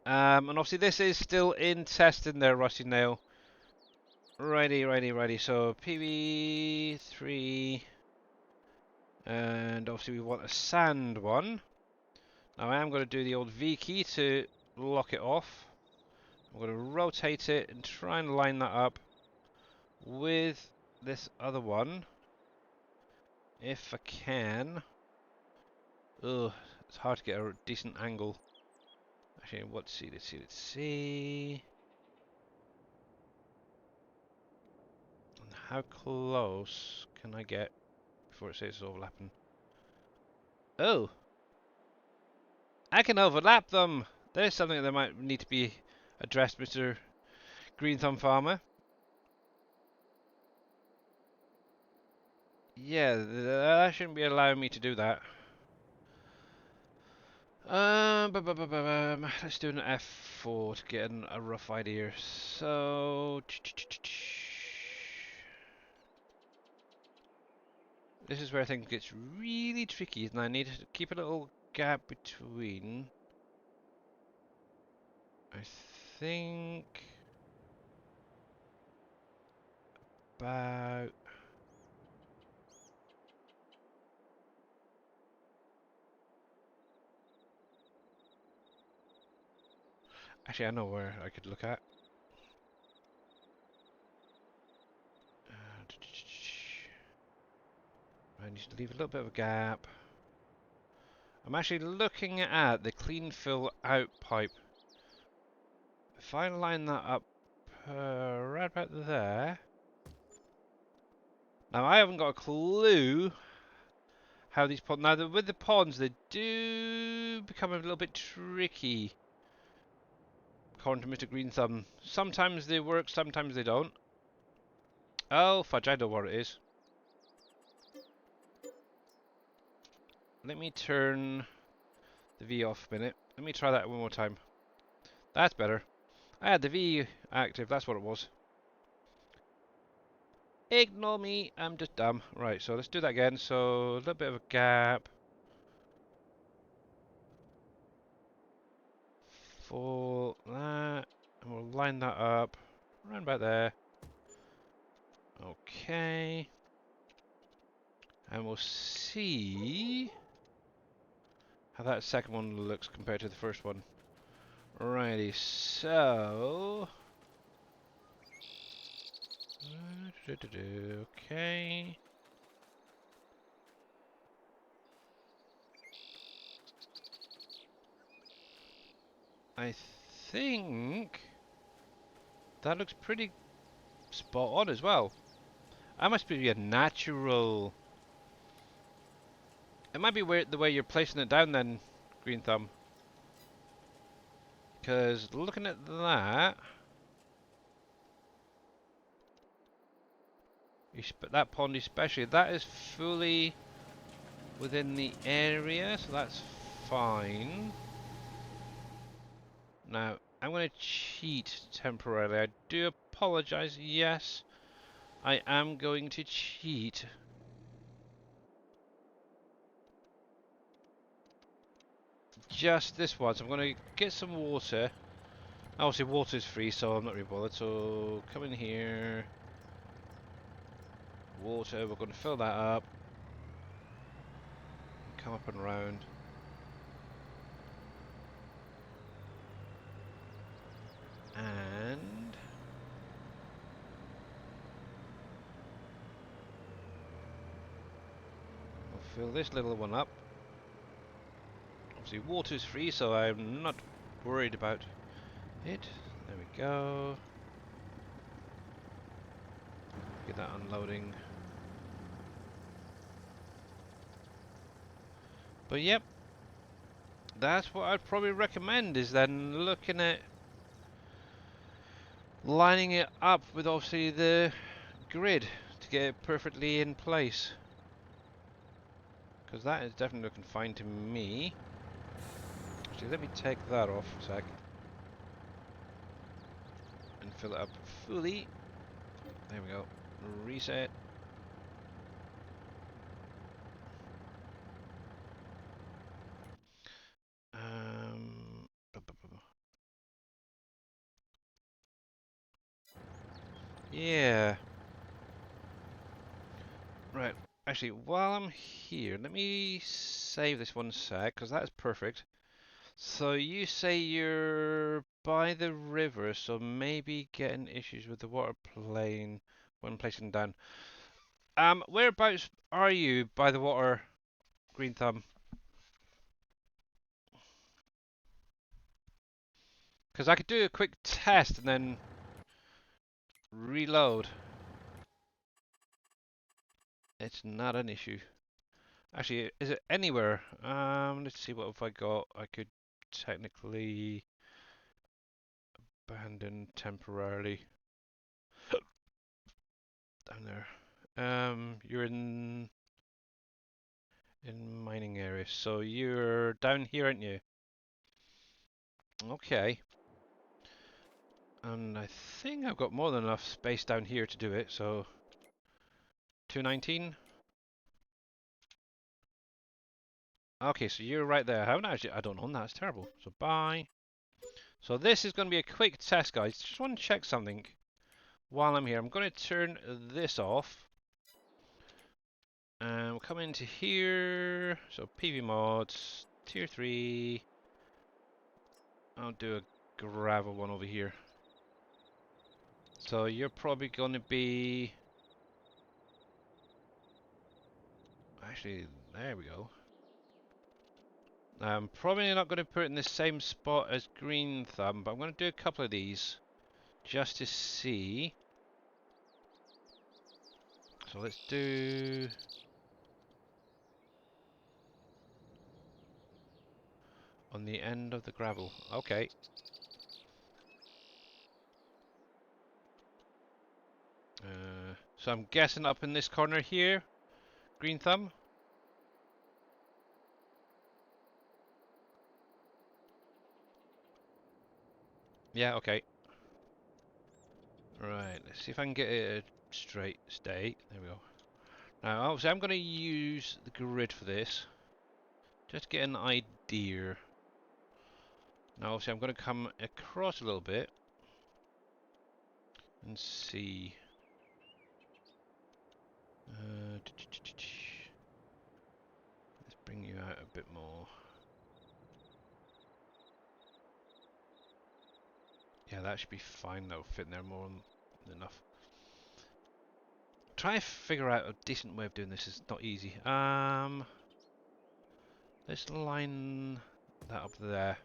And obviously, this is still in testing there, Rusty Nail. Righty. So PB3, and obviously we want a sand one. Now I am going to do the old V key to lock it off. I'm going to rotate it and try and line that up with this other one, if I can. Ugh, it's hard to get a decent angle. Actually, let's see. And how close can I get before it says it's overlapping? Oh! I can overlap them! There's something that might need to be addressed, Mr. Green Thumb Farmer. Yeah, that shouldn't be allowing me to do that. Let's do an F4 to get a rough idea. So, this is where I think it gets really tricky, and I need to keep a little gap between. I think about... Actually, I know where I could look at. I need to leave a little bit of a gap. I'm actually looking at the clean fill out pipe. If I line that up right about there... Now, I haven't got a clue how these ponds... Now, with the ponds, they do become a little bit tricky, according to Mr. Green Thumb. Sometimes they work, sometimes they don't. Oh, fudge, I know what it is. Let me turn the V off a minute. Let me try that one more time. That's better. I had the V active, that's what it was. Ignore me, I'm just dumb. Right, so let's do that again. So, a little bit of a gap. For that. And we'll line that up. Around about there. Okay. And we'll see how that second one looks compared to the first one. Alrighty, so... Okay. I think that looks pretty spot on as well. That must be a natural... It might be the way you're placing it down then, Green Thumb. Because looking at that... That pond especially, that is fully within the area, so that's fine. Now, I'm going to cheat temporarily. I do apologise. Yes, I am going to cheat. Just this once. I'm going to get some water. Obviously, water is free, so I'm not really bothered. So, come in here. Water. We're going to fill that up. Come up and round. And... we'll fill this little one up. Obviously, water is free, so I'm not worried about it. There we go. Get that unloading. But yep, that's what I'd probably recommend, is then looking at lining it up with obviously the grid to get it perfectly in place. Because that is definitely looking fine to me. Actually, let me take that off a sec. And fill it up fully. There we go. Reset. Yeah. Right. Actually, while I'm here, let me save this one sec, because that's perfect. So you say you're by the river, so maybe getting issues with the water plane when placing down. Whereabouts are you by the water, Green Thumb? Because I could do a quick test and then reload. It's not an issue. Actually, is it anywhere? Let's see, what have I got? I could technically abandon temporarily. Down there. You're in mining area, so you're down here, aren't you? Okay. And I think I've got more than enough space down here to do it, so 219. Okay, so you're right there. I haven't actually, I don't own that, it's terrible. So bye. So this is going to be a quick test, guys. Just want to check something. while I'm here, I'm going to turn this off. And we'll come into here. So PV mods, tier 3. I'll do a gravel one over here. So you're probably going to be... Actually, there we go. I'm probably not going to put it in the same spot as Green Thumb, but I'm going to do a couple of these just to see. So let's do... on the end of the gravel. Okay. So I'm guessing up in this corner here, Green Thumb. Yeah, okay. Right, let's see if I can get it a straight state. There we go. Now, obviously, I'm going to use the grid for this. Just to get an idea. Now, obviously, I'm going to come across a little bit and see. Let's bring you out a bit more. Yeah, that should be fine. That'll fit in there more than enough. Try to figure out a decent way of doing this is not easy. Let's line that up there.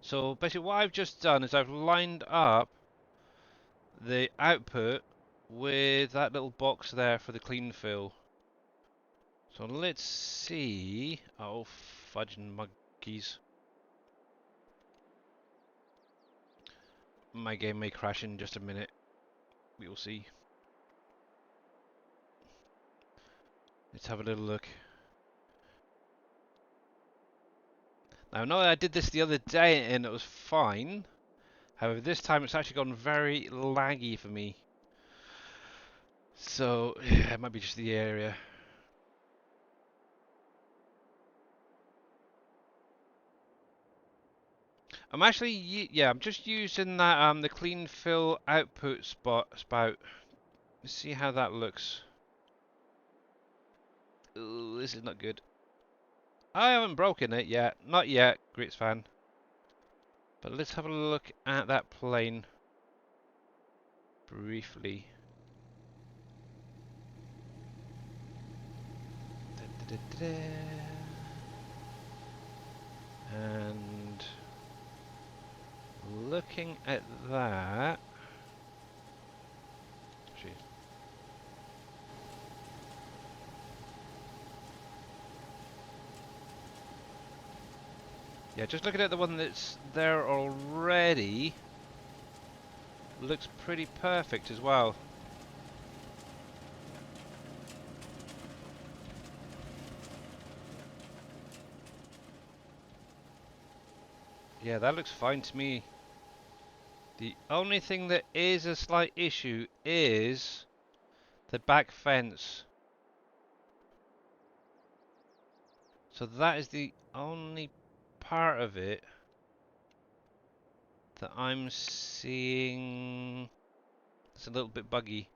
So basically what I've just done is I've lined up the output with that little box there for the clean fill. So let's see. Oh, fudging monkeys. My game may crash in just a minute. We will see. Let's have a little look. Now, I know I did this the other day and it was fine. However, this time it's actually gone very laggy for me. So, yeah, it might be just the area. I'm actually, yeah, I'm just using that the clean fill output spout. Let's see how that looks. Ooh, this is not good. I haven't broken it yet, not yet, Grits fan. But let's have a look at that plane briefly. Da, da, da, da. And looking at that. Jeez. Yeah, just looking at the one that's there already, looks pretty perfect as well. Yeah, that looks fine to me. The only thing that is a slight issue is the back fence. So that is the only part of it that I'm seeing. It's a little bit buggy.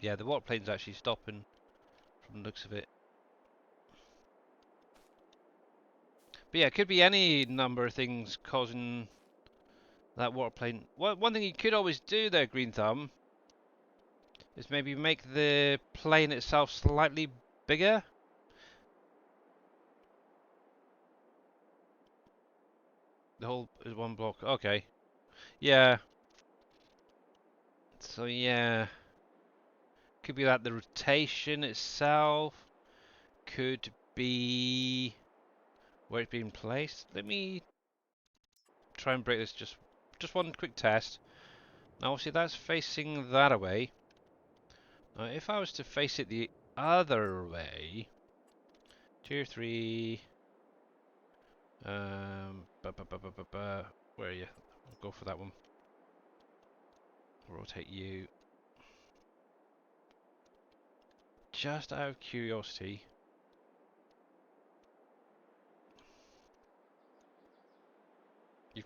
Yeah, the water plane's actually stopping from the looks of it. But yeah, it could be any number of things causing that water plane. One thing you could always do there, Green Thumb, is maybe make the plane itself slightly bigger. The whole is one block. Okay. Yeah. So yeah. Could be that the rotation itself. Could be where it's being placed. Let me try and break this just one quick test. Now obviously that's facing that away. Now if I was to face it the other way, tier 3, where are you? I'll go for that one. Rotate you. Just out of curiosity,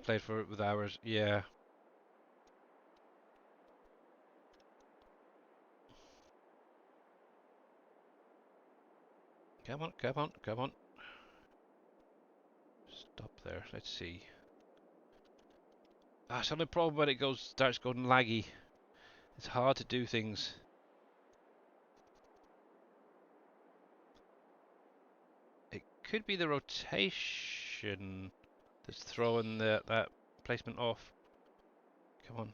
played for it with hours. Yeah. Come on, come on, come on. Stop there. Let's see. That's the only problem when it starts going laggy. It's hard to do things. It could be the rotation that's throwing that placement off. Come on.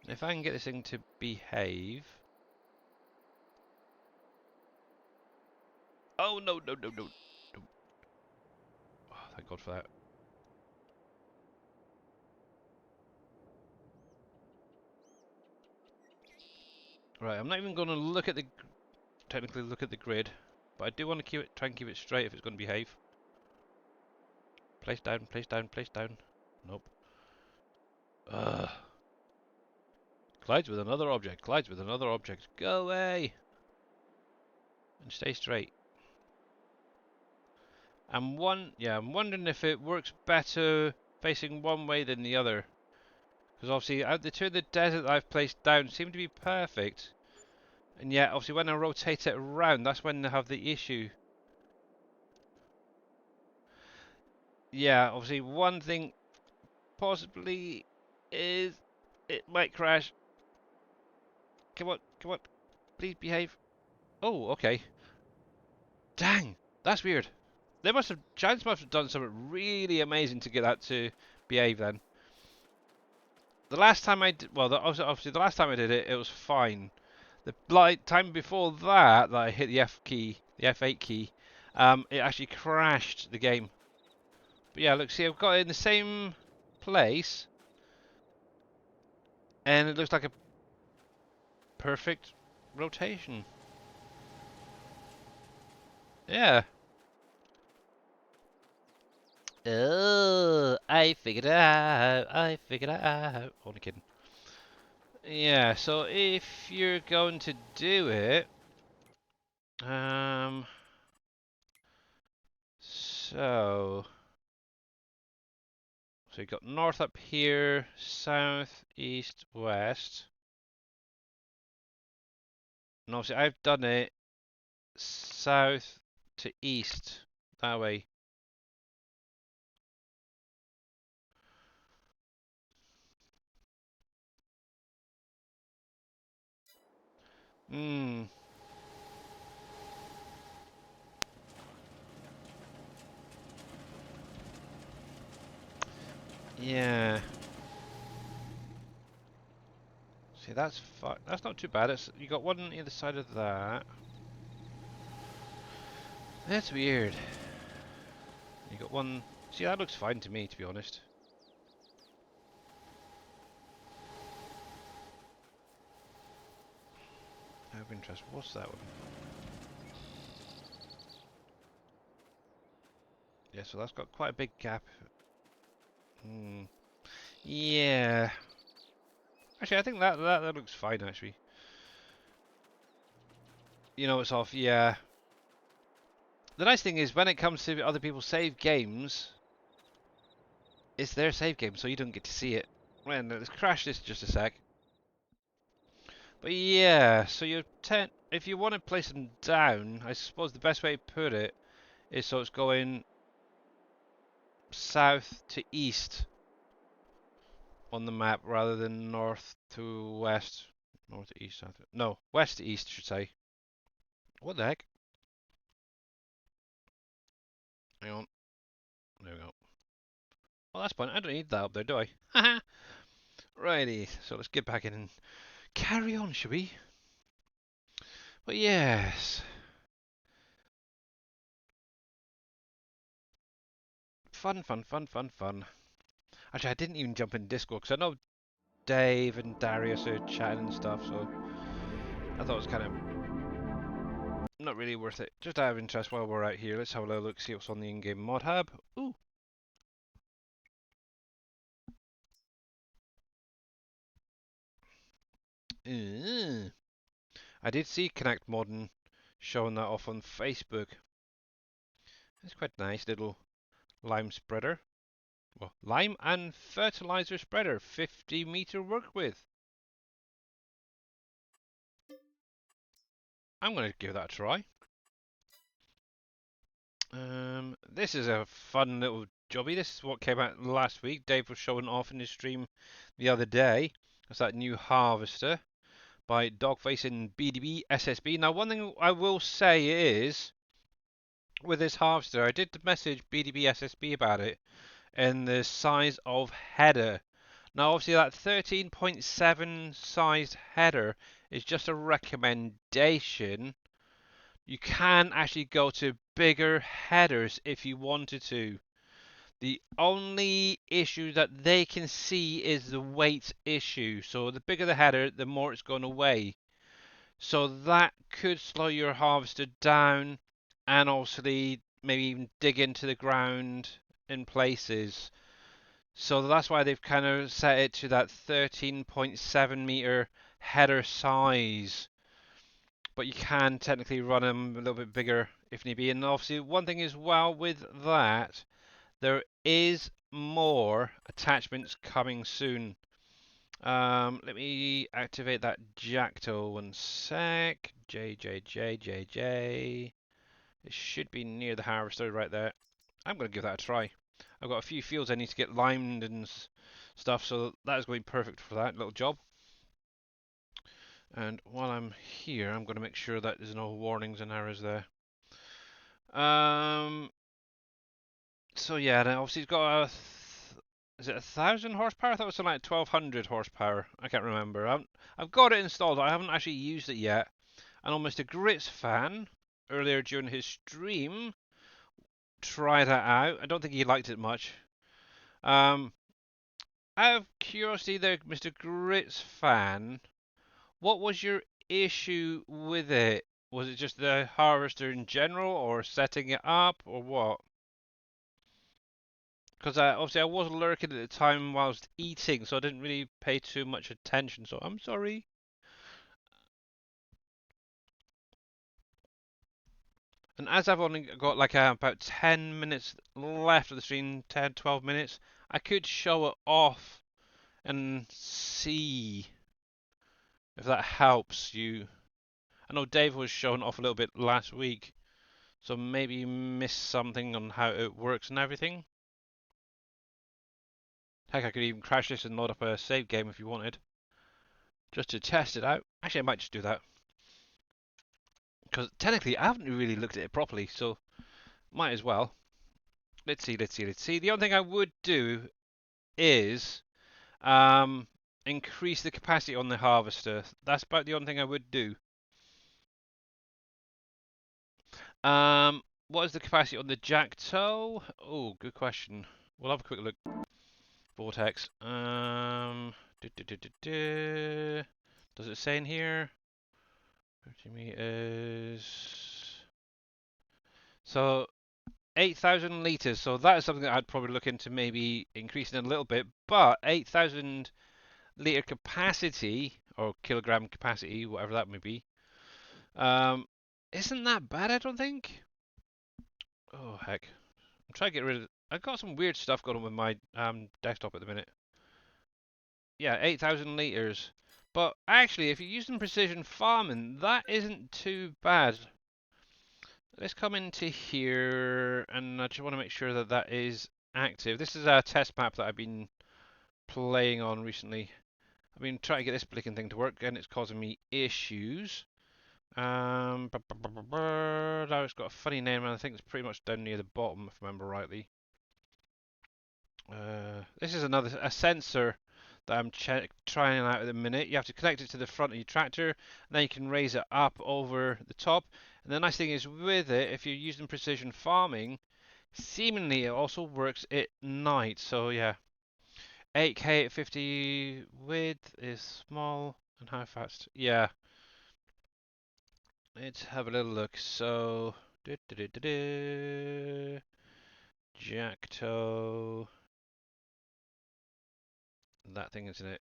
If I can get this thing to behave. Oh no, no, no, no, no. Oh, thank God for that. Right, I'm not even going to look at technically look at the grid, but I do want to try and keep it straight if it's going to behave. Place down, place down, place down. Nope. Ugh. Collides with another object, collides with another object. Go away! And stay straight. I'm wondering if it works better facing one way than the other. Because obviously, the two of the desert that I've placed down seem to be perfect. And yet, obviously, when I rotate it around, that's when I have the issue. Yeah, obviously, one thing possibly is it might crash. Come on, come on, please behave. Oh, okay. Dang, that's weird. Chance must have done something really amazing to get that to behave then. The last time I did, well, obviously the last time I did it, it was fine. The time before that I hit the F key, the F8 key, it actually crashed the game. But yeah, look, see, I've got it in the same place, and it looks like a perfect rotation. Yeah. Oh, I figured it out. I figured it out. Only kidding. Yeah, so if you're going to do it, so you've got north up here, south, east, west. And obviously I've done it south to east, that way. Hmm. Yeah. See, that's not too bad. You got one on either side of that. That's weird. You got one. See, that looks fine to me, to be honest. Out of interest, what's that one? Yeah, so that's got quite a big gap. Hmm. Yeah. Actually, I think that looks fine, actually. You know, it's off, yeah. The nice thing is, when it comes to other people's save games, it's their save game, so you don't get to see it. Man, let's crash this just a sec. But yeah, so if you want to place them down, I suppose the best way to put it is so it's going south to east on the map rather than north to west. North to east, south. No, west to east, should say. What the heck? Hang on. There we go. Well, that's fine. I don't need that up there, do I? Haha. Righty. So let's get back in and carry on, shall we? But yes. Fun, fun, fun, fun, fun. Actually, I didn't even jump in Discord because I know Dave and Darius are chatting and stuff, so I thought it was kind of not really worth it. Just out of interest while we're out here, let's have a little look, see what's on the in-game mod hub. Ooh. I did see Connect Modern showing that off on Facebook. It's quite nice, little lime spreader. Well, lime and fertilizer spreader, 50-meter work width. I'm going to give that a try. This is a fun little jobby. This is what came out last week. Dave was showing off in his stream the other day. It's that new harvester by Dogface and BDB SSB. Now, one thing I will say is, with this harvester, I did message BDB SSB about it and the size of header. Now, obviously, that 13.7 sized header is just a recommendation. You can actually go to bigger headers if you wanted to. The only issue that they can see is the weight issue. So the bigger the header, the more it's going to weigh. So that could slow your harvester down and obviously maybe even dig into the ground in places. So that's why they've kind of set it to that 13.7 meter header size. But you can technically run them a little bit bigger if need be. And obviously one thing as well with that, there is more attachments coming soon. Let me activate that Jacto 1 sec. J. It should be near the harvester right there. I'm going to give that a try. I've got a few fields I need to get limed and stuff, so that is going to be perfect for that little job. And while I'm here, I'm going to make sure that there's no warnings and errors there. So yeah, then obviously it's got a is it 1,000 horsepower? I thought it was something like 1,200 horsepower. I can't remember. I've got it installed. I haven't actually used it yet. And on Mr. Grits fan earlier during his stream tried that out. I don't think he liked it much. Out of curiosity, there, Mr. Grits fan, what was your issue with it? Was it just the harvester in general, or setting it up, or what? Because obviously I was lurking at the time whilst eating, so I didn't really pay too much attention. So I'm sorry. And as I've only got like about 10 minutes left of the stream, 10, 12 minutes, I could show it off and see if that helps you. I know Dave was showing off a little bit last week, so maybe you missed something on how it works and everything. Heck, I could even crash this and load up a save game if you wanted, just to test it out. Actually, I might just do that. Because technically, I haven't really looked at it properly, so might as well. Let's see. The only thing I would do is increase the capacity on the harvester. That's about the only thing I would do. What is the capacity on the Jacto? Oh, good question. We'll have a quick look. Vortex. Does it say in here? 30 meters. So 8,000 liters. So that is something that I'd probably look into maybe increasing a little bit. But 8,000 liter capacity or kilogram capacity, whatever that may be, isn't that bad? I don't think. Oh heck! I'm trying to get rid of. I've got some weird stuff going on with my desktop at the minute. Yeah, 8,000 liters. But actually, if you're using precision farming, that isn't too bad. Let's come into here, and I just want to make sure that that is active. This is a test map that I've been playing on recently. I've been trying to get this blinking thing to work, and it's causing me issues. Now it's got a funny name, and I think it's pretty much down near the bottom, if I remember rightly. This is a sensor that I'm trying out at the minute. You have to connect it to the front of your tractor, and then you can raise it up over the top. And the nice thing is with it, if you're using precision farming, seemingly it also works at night. So yeah, 8K at 50 width is small. And how fast? Yeah. Let's have a little look. So, Jacto. That thing isn't it.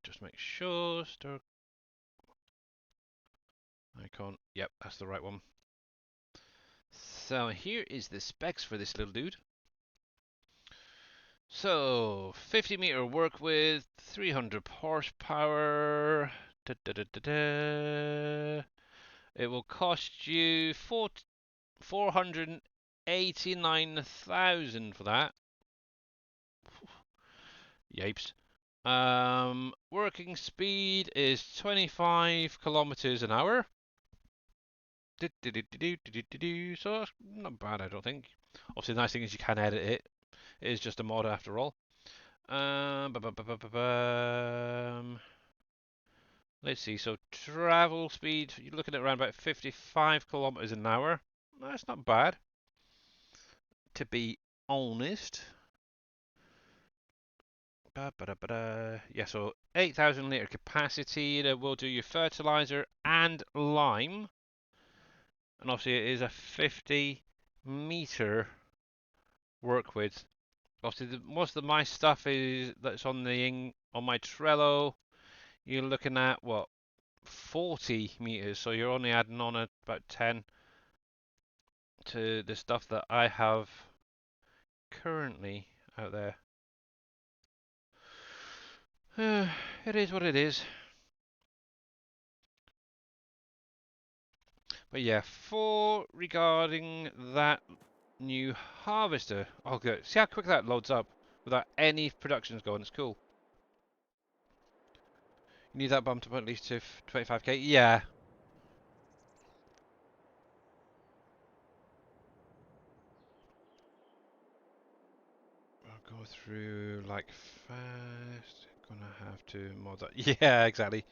Just make sure. Star icon. Yep, that's the right one. So here is the specs for this little dude. So 50-meter work width, 300 horsepower. Da, da, da, da, da. It will cost you 489,000 for that. Yipes. Working speed is 25 kilometers an hour. So that's not bad, I don't think. Obviously, the nice thing is you can edit it. It is just a mod after all. Let's see. So travel speed, you're looking at around about 55 kilometers an hour. That's not bad, to be honest. Yeah, so 8,000 litre capacity. That will do your fertilizer and lime. And obviously it is a 50-meter work width. Obviously, most of my stuff is that's on my Trello. You're looking at what, 40 meters, so you're only adding on about 10 to the stuff that I have currently out there. It is what it is. But yeah, regarding that new harvester, oh good. See how quick that loads up without any productions going. It's cool. You need that bumped up at least to 25k. Yeah. I'll go through like fast. Gonna have to mod that. Yeah, exactly.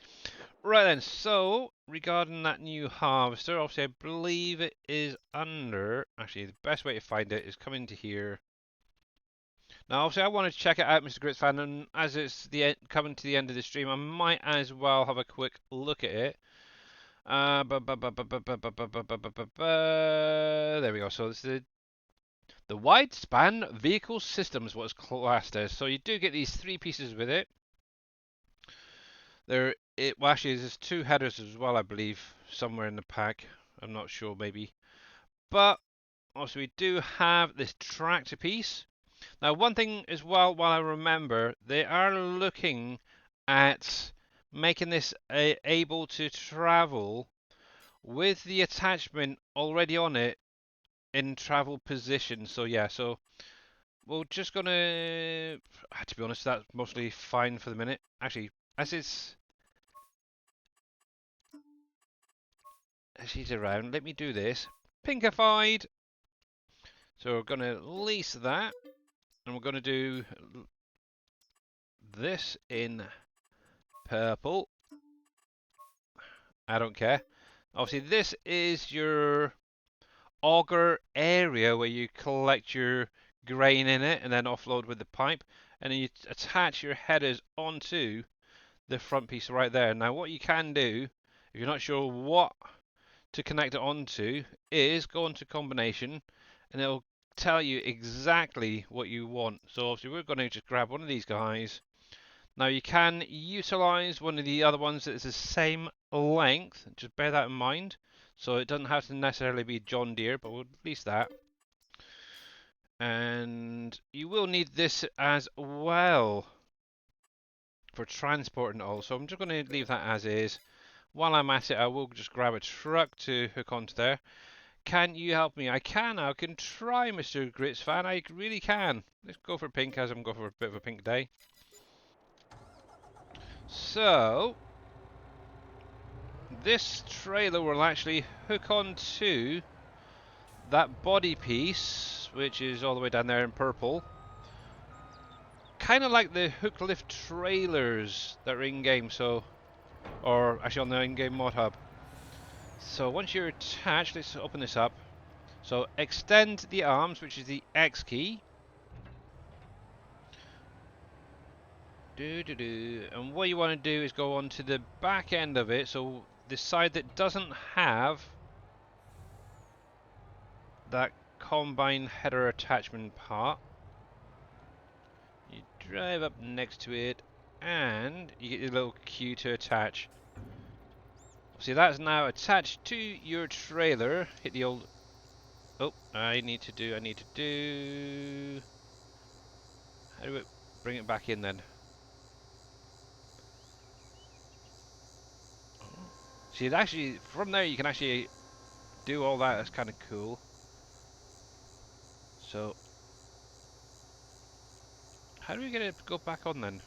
Right then, so regarding that new harvester, obviously I believe it is under. Actually, the best way to find it is come into here. Now, obviously, I want to check it out, Mr. Grits fan, and as it's coming to the end of the stream, I might as well have a quick look at it. There we go. So it's the wide span vehicle systems, what's classed as. So you do get these three pieces with it. Well, actually, there's two headers as well, I believe, somewhere in the pack. I'm not sure, maybe. But also, we do have this tractor piece. Now, one thing as well, while I remember, they are looking at making this able to travel with the attachment already on it in travel position. So yeah, so we're just gonna. To be honest, that's mostly fine for the minute. Actually, as it's she's around, let me do this. Pinkified. So we're going to lease that. And we're going to do this in purple. I don't care. Obviously, this is your auger area where you collect your grain in it and then offload with the pipe. And then you attach your headers onto the front piece right there. Now, what you can do, if you're not sure what to connect it onto, is go into combination and it'll tell you exactly what you want. So obviously we're going to just grab one of these guys. Now you can utilize one of the other ones that is the same length, just bear that in mind. So it doesn't have to necessarily be John Deere, but we'll release that. And you will need this as well for transporting it all. So I'm just going to leave that as is. While I'm at it, I will just grab a truck to hook onto there. Can you help me? I can. I can try, Mr. Grits fan. I really can. Let's go for pink, as I'm going for a bit of a pink day. So, this trailer will actually hook onto that body piece, which is all the way down there in purple. Kind of like the hook lift trailers that are in-game, so, or actually on the in-game mod hub. So once you're attached, let's open this up. So extend the arms, which is the X key. And what you want to do is go on to the back end of it, so the side that doesn't have that combine header attachment part. You drive up next to it and you get your little cue to attach. See, that's now attached to your trailer. Hit the old... Oh, I need to do... How do we bring it back in then? Oh. See, it actually, from there you can actually do all that. That's kind of cool. So, how do we get it to go back on then?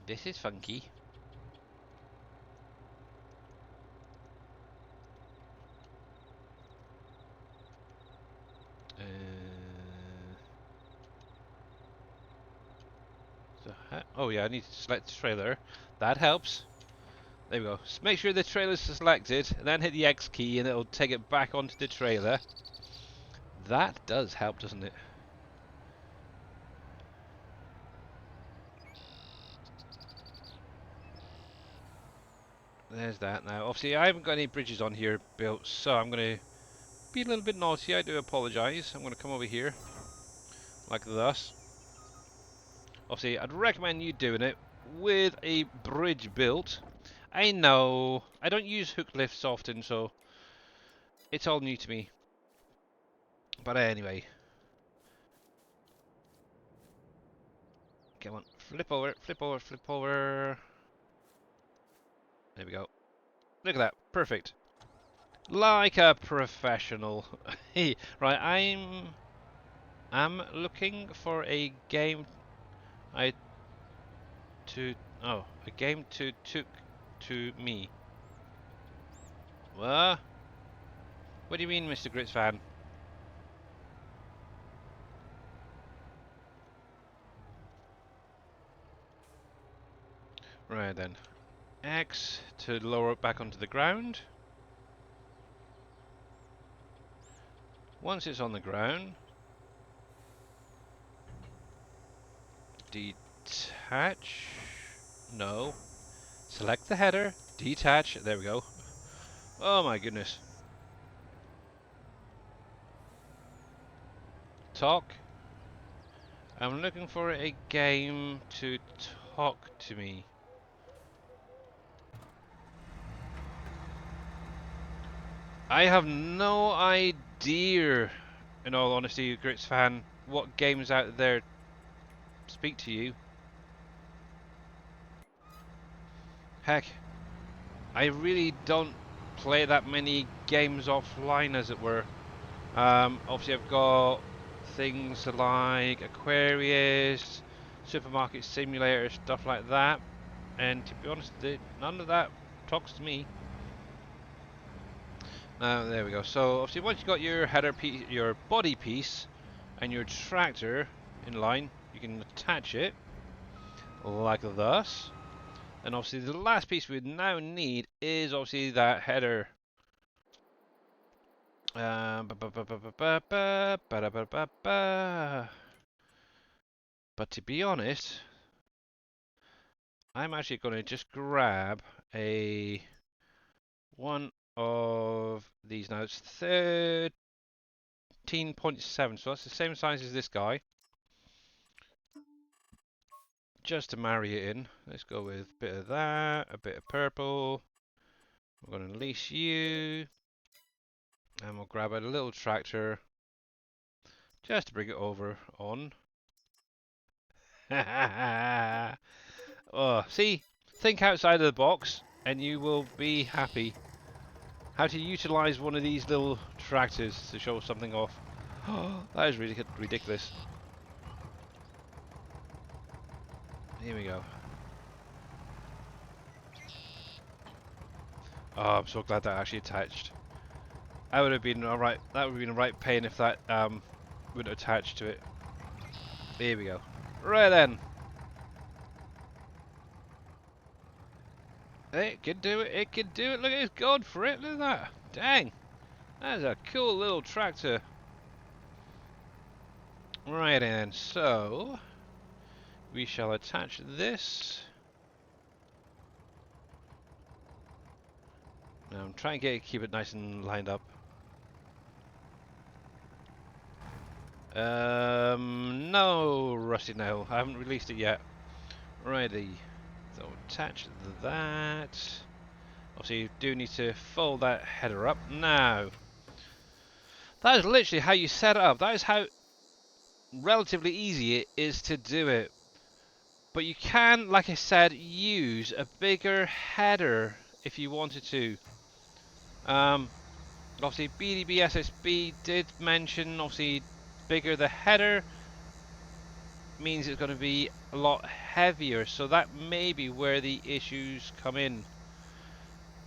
This is funky. Uh, oh yeah, I need to select the trailer. That helps. There we go. Just make sure the trailer's selected, and then hit the X key, and it'll take it back onto the trailer. That does help, doesn't it? There's that now. Obviously, I haven't got any bridges on here built, so I'm going to be a little bit naughty. I do apologise. I'm going to come over here, like thus. Obviously, I'd recommend you doing it with a bridge built. I know, I don't use hook lifts often, so it's all new to me. But anyway. Come on, flip over, flip over, flip over. There we go. Look at that, perfect. Like a professional. Right, I'm looking for a game I to oh a game to took to me. What? What do you mean, Mr. Grits fan? Right then, X to lower it back onto the ground. Once it's on the ground, detach. No. Select the header, detach. There we go. Oh my goodness. Talk. I'm looking for a game to talk to me. I have no idea, in all honesty, Grits fan, what games out there speak to you. Heck, I really don't play that many games offline, as it were. Obviously, I've got things like Aquarius, Supermarket Simulator, stuff like that. And to be honest, none of that talks to me. There we go. So obviously, once you've got your header piece, your body piece, and your tractor in line, you can attach it like thus. And obviously, the last piece we now need is obviously that header. But to be honest, I'm actually going to just grab a one of these now. It's 13.7, so that's the same size as this guy. Just to marry it in, let's go with a bit of that, a bit of purple. We're going to unleash you, and we'll grab a little tractor just to bring it over on. Oh, see, think outside of the box, and you will be happy. How to utilize one of these little tractors to show something off. That is really ridiculous. Here we go. Oh, I'm so glad that actually attached. That would have been alright. That would have been a right pain if that would attach to it. There we go. Right then. It can do it. It can do it. Look, it's gone for it. Look at that. Dang. That's a cool little tractor. Right then. So we shall attach this. Now I'm trying to keep it nice and lined up. No, Rusty Nail. I haven't released it yet. Righty. So attach that. Obviously, you do need to fold that header up. Now, That is literally how you set it up. That is how relatively easy it is to do it. But you can, like I said, use a bigger header if you wanted to. Um, Obviously, BDB SSB did mention, obviously, bigger the header means it's going to be a lot heavier. So that may be where the issues come in.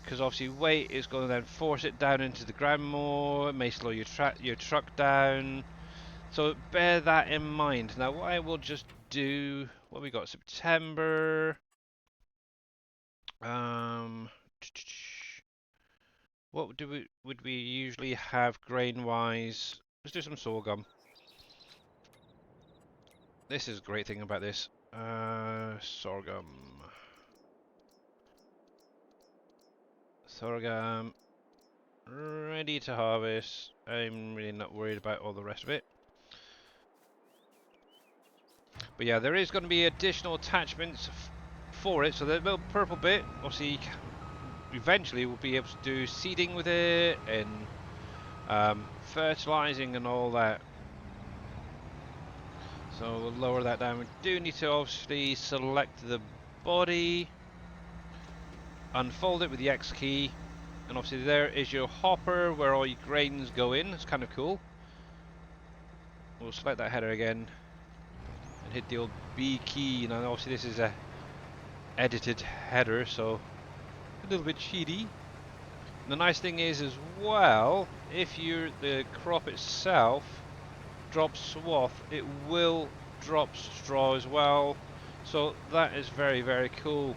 Because obviously weight is going to then force it down into the ground more. It may slow your truck down. So bear that in mind. Now what I will just do, what we got, September. Um, what would we usually have grain wise? Let's do some sorghum. This is a great thing about this. Sorghum. Sorghum. Ready to harvest. I'm really not worried about all the rest of it. But yeah, there is going to be additional attachments for it. So the little purple bit, obviously, eventually we'll be able to do seeding with it and fertilizing and all that. So we'll lower that down. We do need to obviously select the body, unfold it with the X key, and obviously there is your hopper where all your grains go in. It's kind of cool. We'll select that header again and hit the old B key. Now obviously this is a edited header, so a little bit cheaty. And the nice thing is as well, if the crop itself drops swath, it will drop straw as well. So that is very, very cool.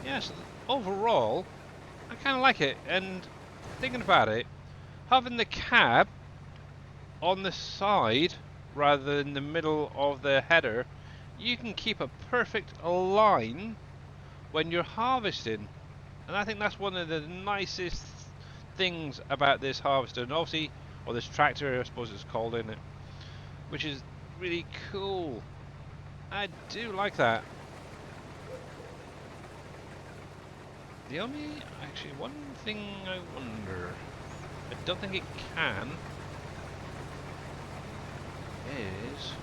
Yes, overall, I kind of like it. And thinking about it, having the cab on the side rather than the middle of the header, you can keep a perfect line when you're harvesting. And I think that's one of the nicest things about this harvester, and obviously, or this tractor, I suppose it's called, in it, which is really cool. I do like that. The only, actually, one thing I wonder, I don't think it can, is,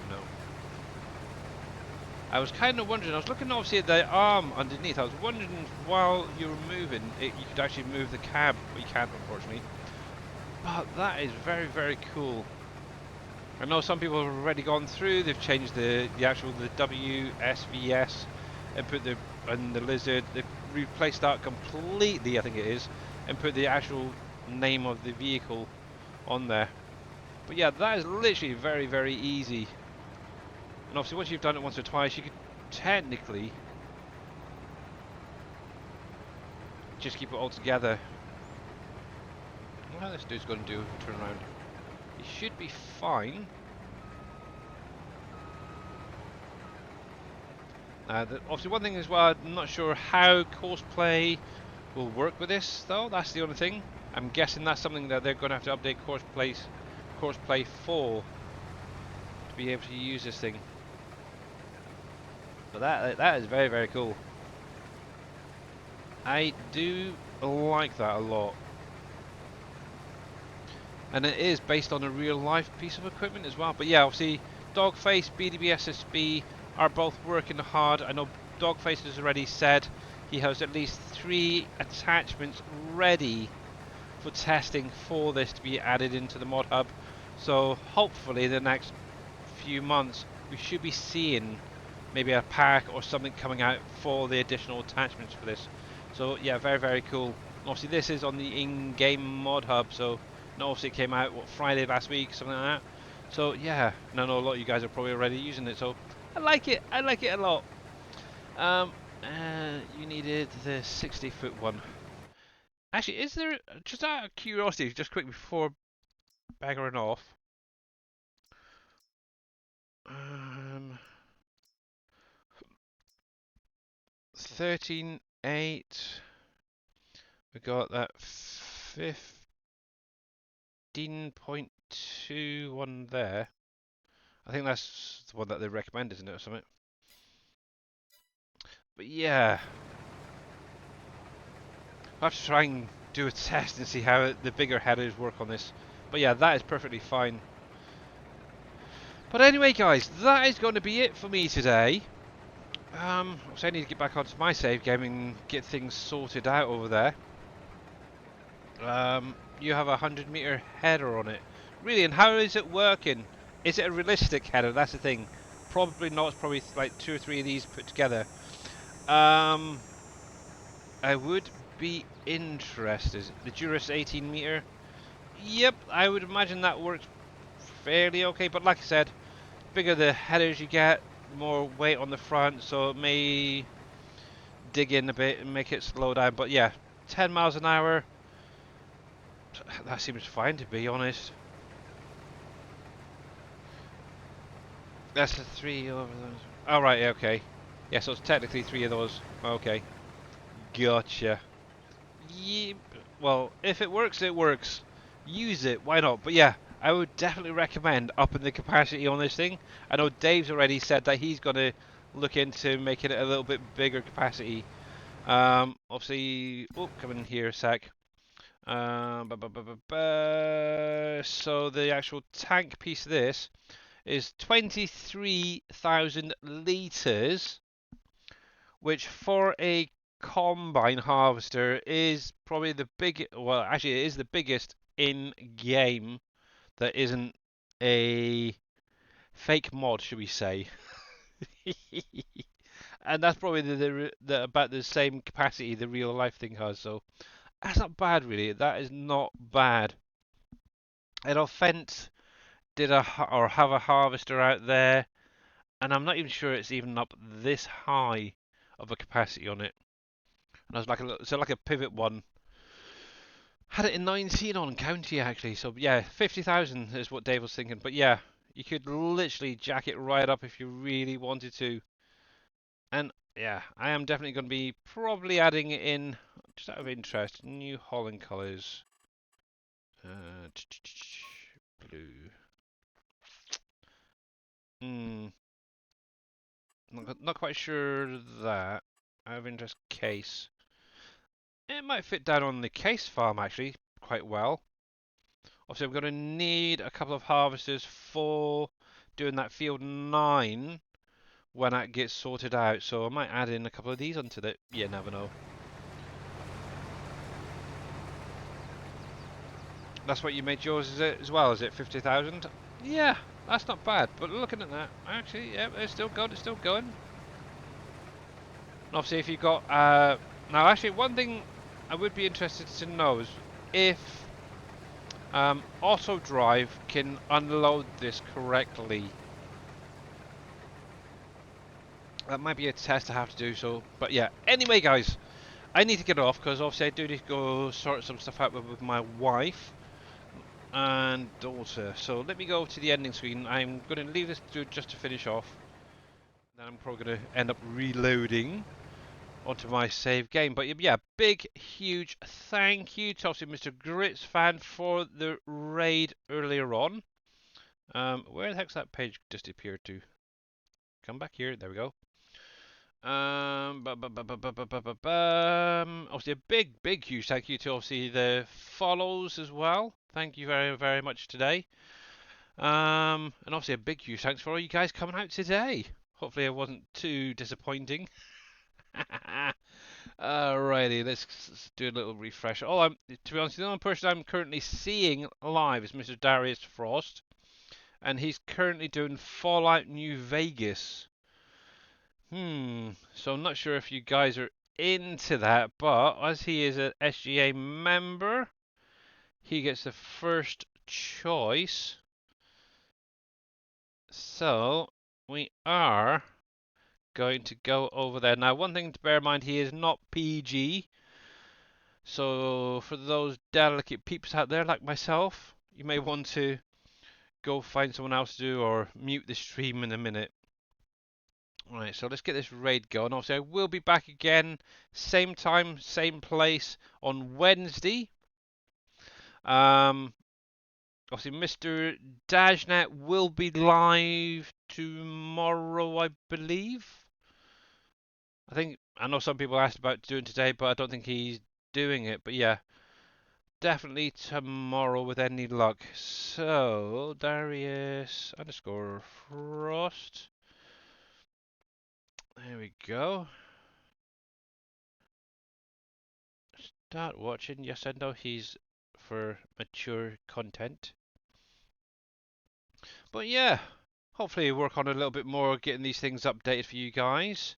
no. I was kind of wondering, I was looking obviously at the arm underneath, I was wondering while you were moving, you could actually move the cab, but you can't unfortunately. But that is very, very cool. I know some people have already gone through, they've changed the WSVS and put the lizard, they've replaced that completely, I think it is, and put the actual name of the vehicle on there. But yeah, that is literally very, very easy. And obviously once you've done it once or twice, you could technically just keep it all together. What this dude's going to do, turn around. He should be fine. Obviously one thing as well, I'm not sure how courseplay will work with this though, that's the only thing. I'm guessing that's something that they're going to have to update courseplay for to be able to use this thing. But that is very, very cool. I do like that a lot. And it is based on a real life piece of equipment as well. But yeah, obviously Dogface, BDB SSB are both working hard. I know Dogface has already said he has at least 3 attachments ready for testing for this to be added into the mod hub. So hopefully the next few months we should be seeing maybe a pack or something coming out for the additional attachments for this. So yeah, very, very cool. And obviously this is on the in-game mod hub, so obviously it came out Friday last week, something like that. So yeah, and I know a lot of you guys are probably already using it, so I like it a lot. You needed the 60-foot one. Actually, is there, just out of curiosity, just quick before baggering off, 13.8, we got that 15.2 one there. I think that's the one that they recommend, isn't it, or something? But yeah. I'll have to try and do a test and see how the bigger headers work on this. But yeah, that is perfectly fine. But anyway, guys, that is going to be it for me today. So I need to get back onto my save game and get things sorted out over there. You have a 100-meter header on it. Really, and how is it working? Is it a realistic header? That's the thing. Probably not. It's probably like 2 or 3 of these put together. I would be interested. The Duras 18-meter. Yep, I would imagine that works fairly okay. But like I said, bigger the headers you get, more weight on the front, so it may dig in a bit and make it slow down. But yeah, 10 miles an hour. That seems fine, to be honest. That's the 3 over those. Oh, right, yeah, okay. Yeah, so it's technically 3 of those. Okay. Gotcha. Yeah, well, if it works, it works. Use it, why not? But yeah, I would definitely recommend upping the capacity on this thing. I know Dave's already said that he's going to look into making it a little bit bigger capacity. Obviously, oh, come in here a sec. So the actual tank piece of this is 23,000 litres, which for a combine harvester is probably the biggest. Well, actually, it is the biggest in game that isn't a fake mod, should we say? And that's probably the about the same capacity the real life thing has. So that's not bad, really. That is not bad. And Fent did or have a harvester out there, and I'm not even sure it's even up this high of a capacity on it. And I was like so like a pivot one. Had it in 19 on county actually, so yeah, 50,000 is what Dave was thinking. But yeah, you could literally jack it right up if you really wanted to. And yeah, I am definitely going to be probably adding it in, just out of interest, New Holland colours. Blue. Not quite sure that. Out of interest, case. It might fit down on the case farm actually quite well. Obviously, I'm going to need a couple of harvesters for doing that field 9 when that gets sorted out. So I might add in a couple of these onto it. You never know. That's what you made yours, is it, as well? Is it 50,000? Yeah, that's not bad. But looking at that, actually, yeah, it's still going. It's still going. And obviously, if you got now, actually, one thing I would be interested to know is if auto drive can unload this correctly. That might be a test I have to do. So, but yeah. Anyway, guys, I need to get off because obviously I do need to go sort some stuff out with my wife and daughter. So let me go to the ending screen. I'm going to leave this just to finish off. Then I'm probably going to end up reloading onto my save game. But yeah, big, huge thank you to obviously Mr. Grits fan for the raid earlier on. Where the heck's that page disappeared to? Come back here. There we go. Obviously a big, big, huge thank you to obviously the follows as well. Thank you very, very much today. And obviously a big, huge thanks for all you guys coming out today. Hopefully it wasn't too disappointing. Alrighty, let's do a little refresh. To be honest, the only person I'm currently seeing live is Mr. Darius Frost, and he's currently doing Fallout New Vegas. So I'm not sure if you guys are into that, but as he is an SGA member, he gets the first choice. So we are going to go over there. Now, one thing to bear in mind, he is not PG. So for those delicate peeps out there like myself, you may want to go find someone else to do or mute the stream in a minute. Right, so let's get this raid going. Obviously, I will be back again, same time, same place on Wednesday. Obviously, Mr. Dajnet will be live tomorrow, I believe. I know some people asked about doing today, but I don't think he's doing it. But yeah, definitely tomorrow with any luck. So, Darius underscore Frost. There we go. Start watching. Yes, I know he's for mature content. But yeah, hopefully work on a little bit more getting these things updated for you guys.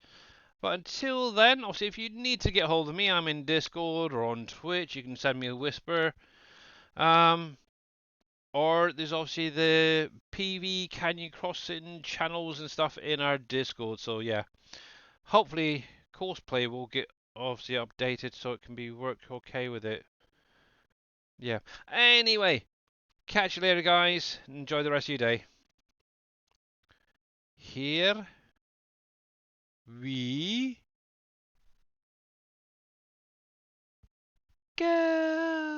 But until then, obviously, if you need to get hold of me, I'm in Discord or on Twitch. You can send me a whisper. Um, or there's obviously the PV Canyon Crossing channels and stuff in our Discord. So yeah, hopefully Courseplay will get obviously updated so it can be worked okay with it. Yeah. Anyway, catch you later, guys. Enjoy the rest of your day. Here we go.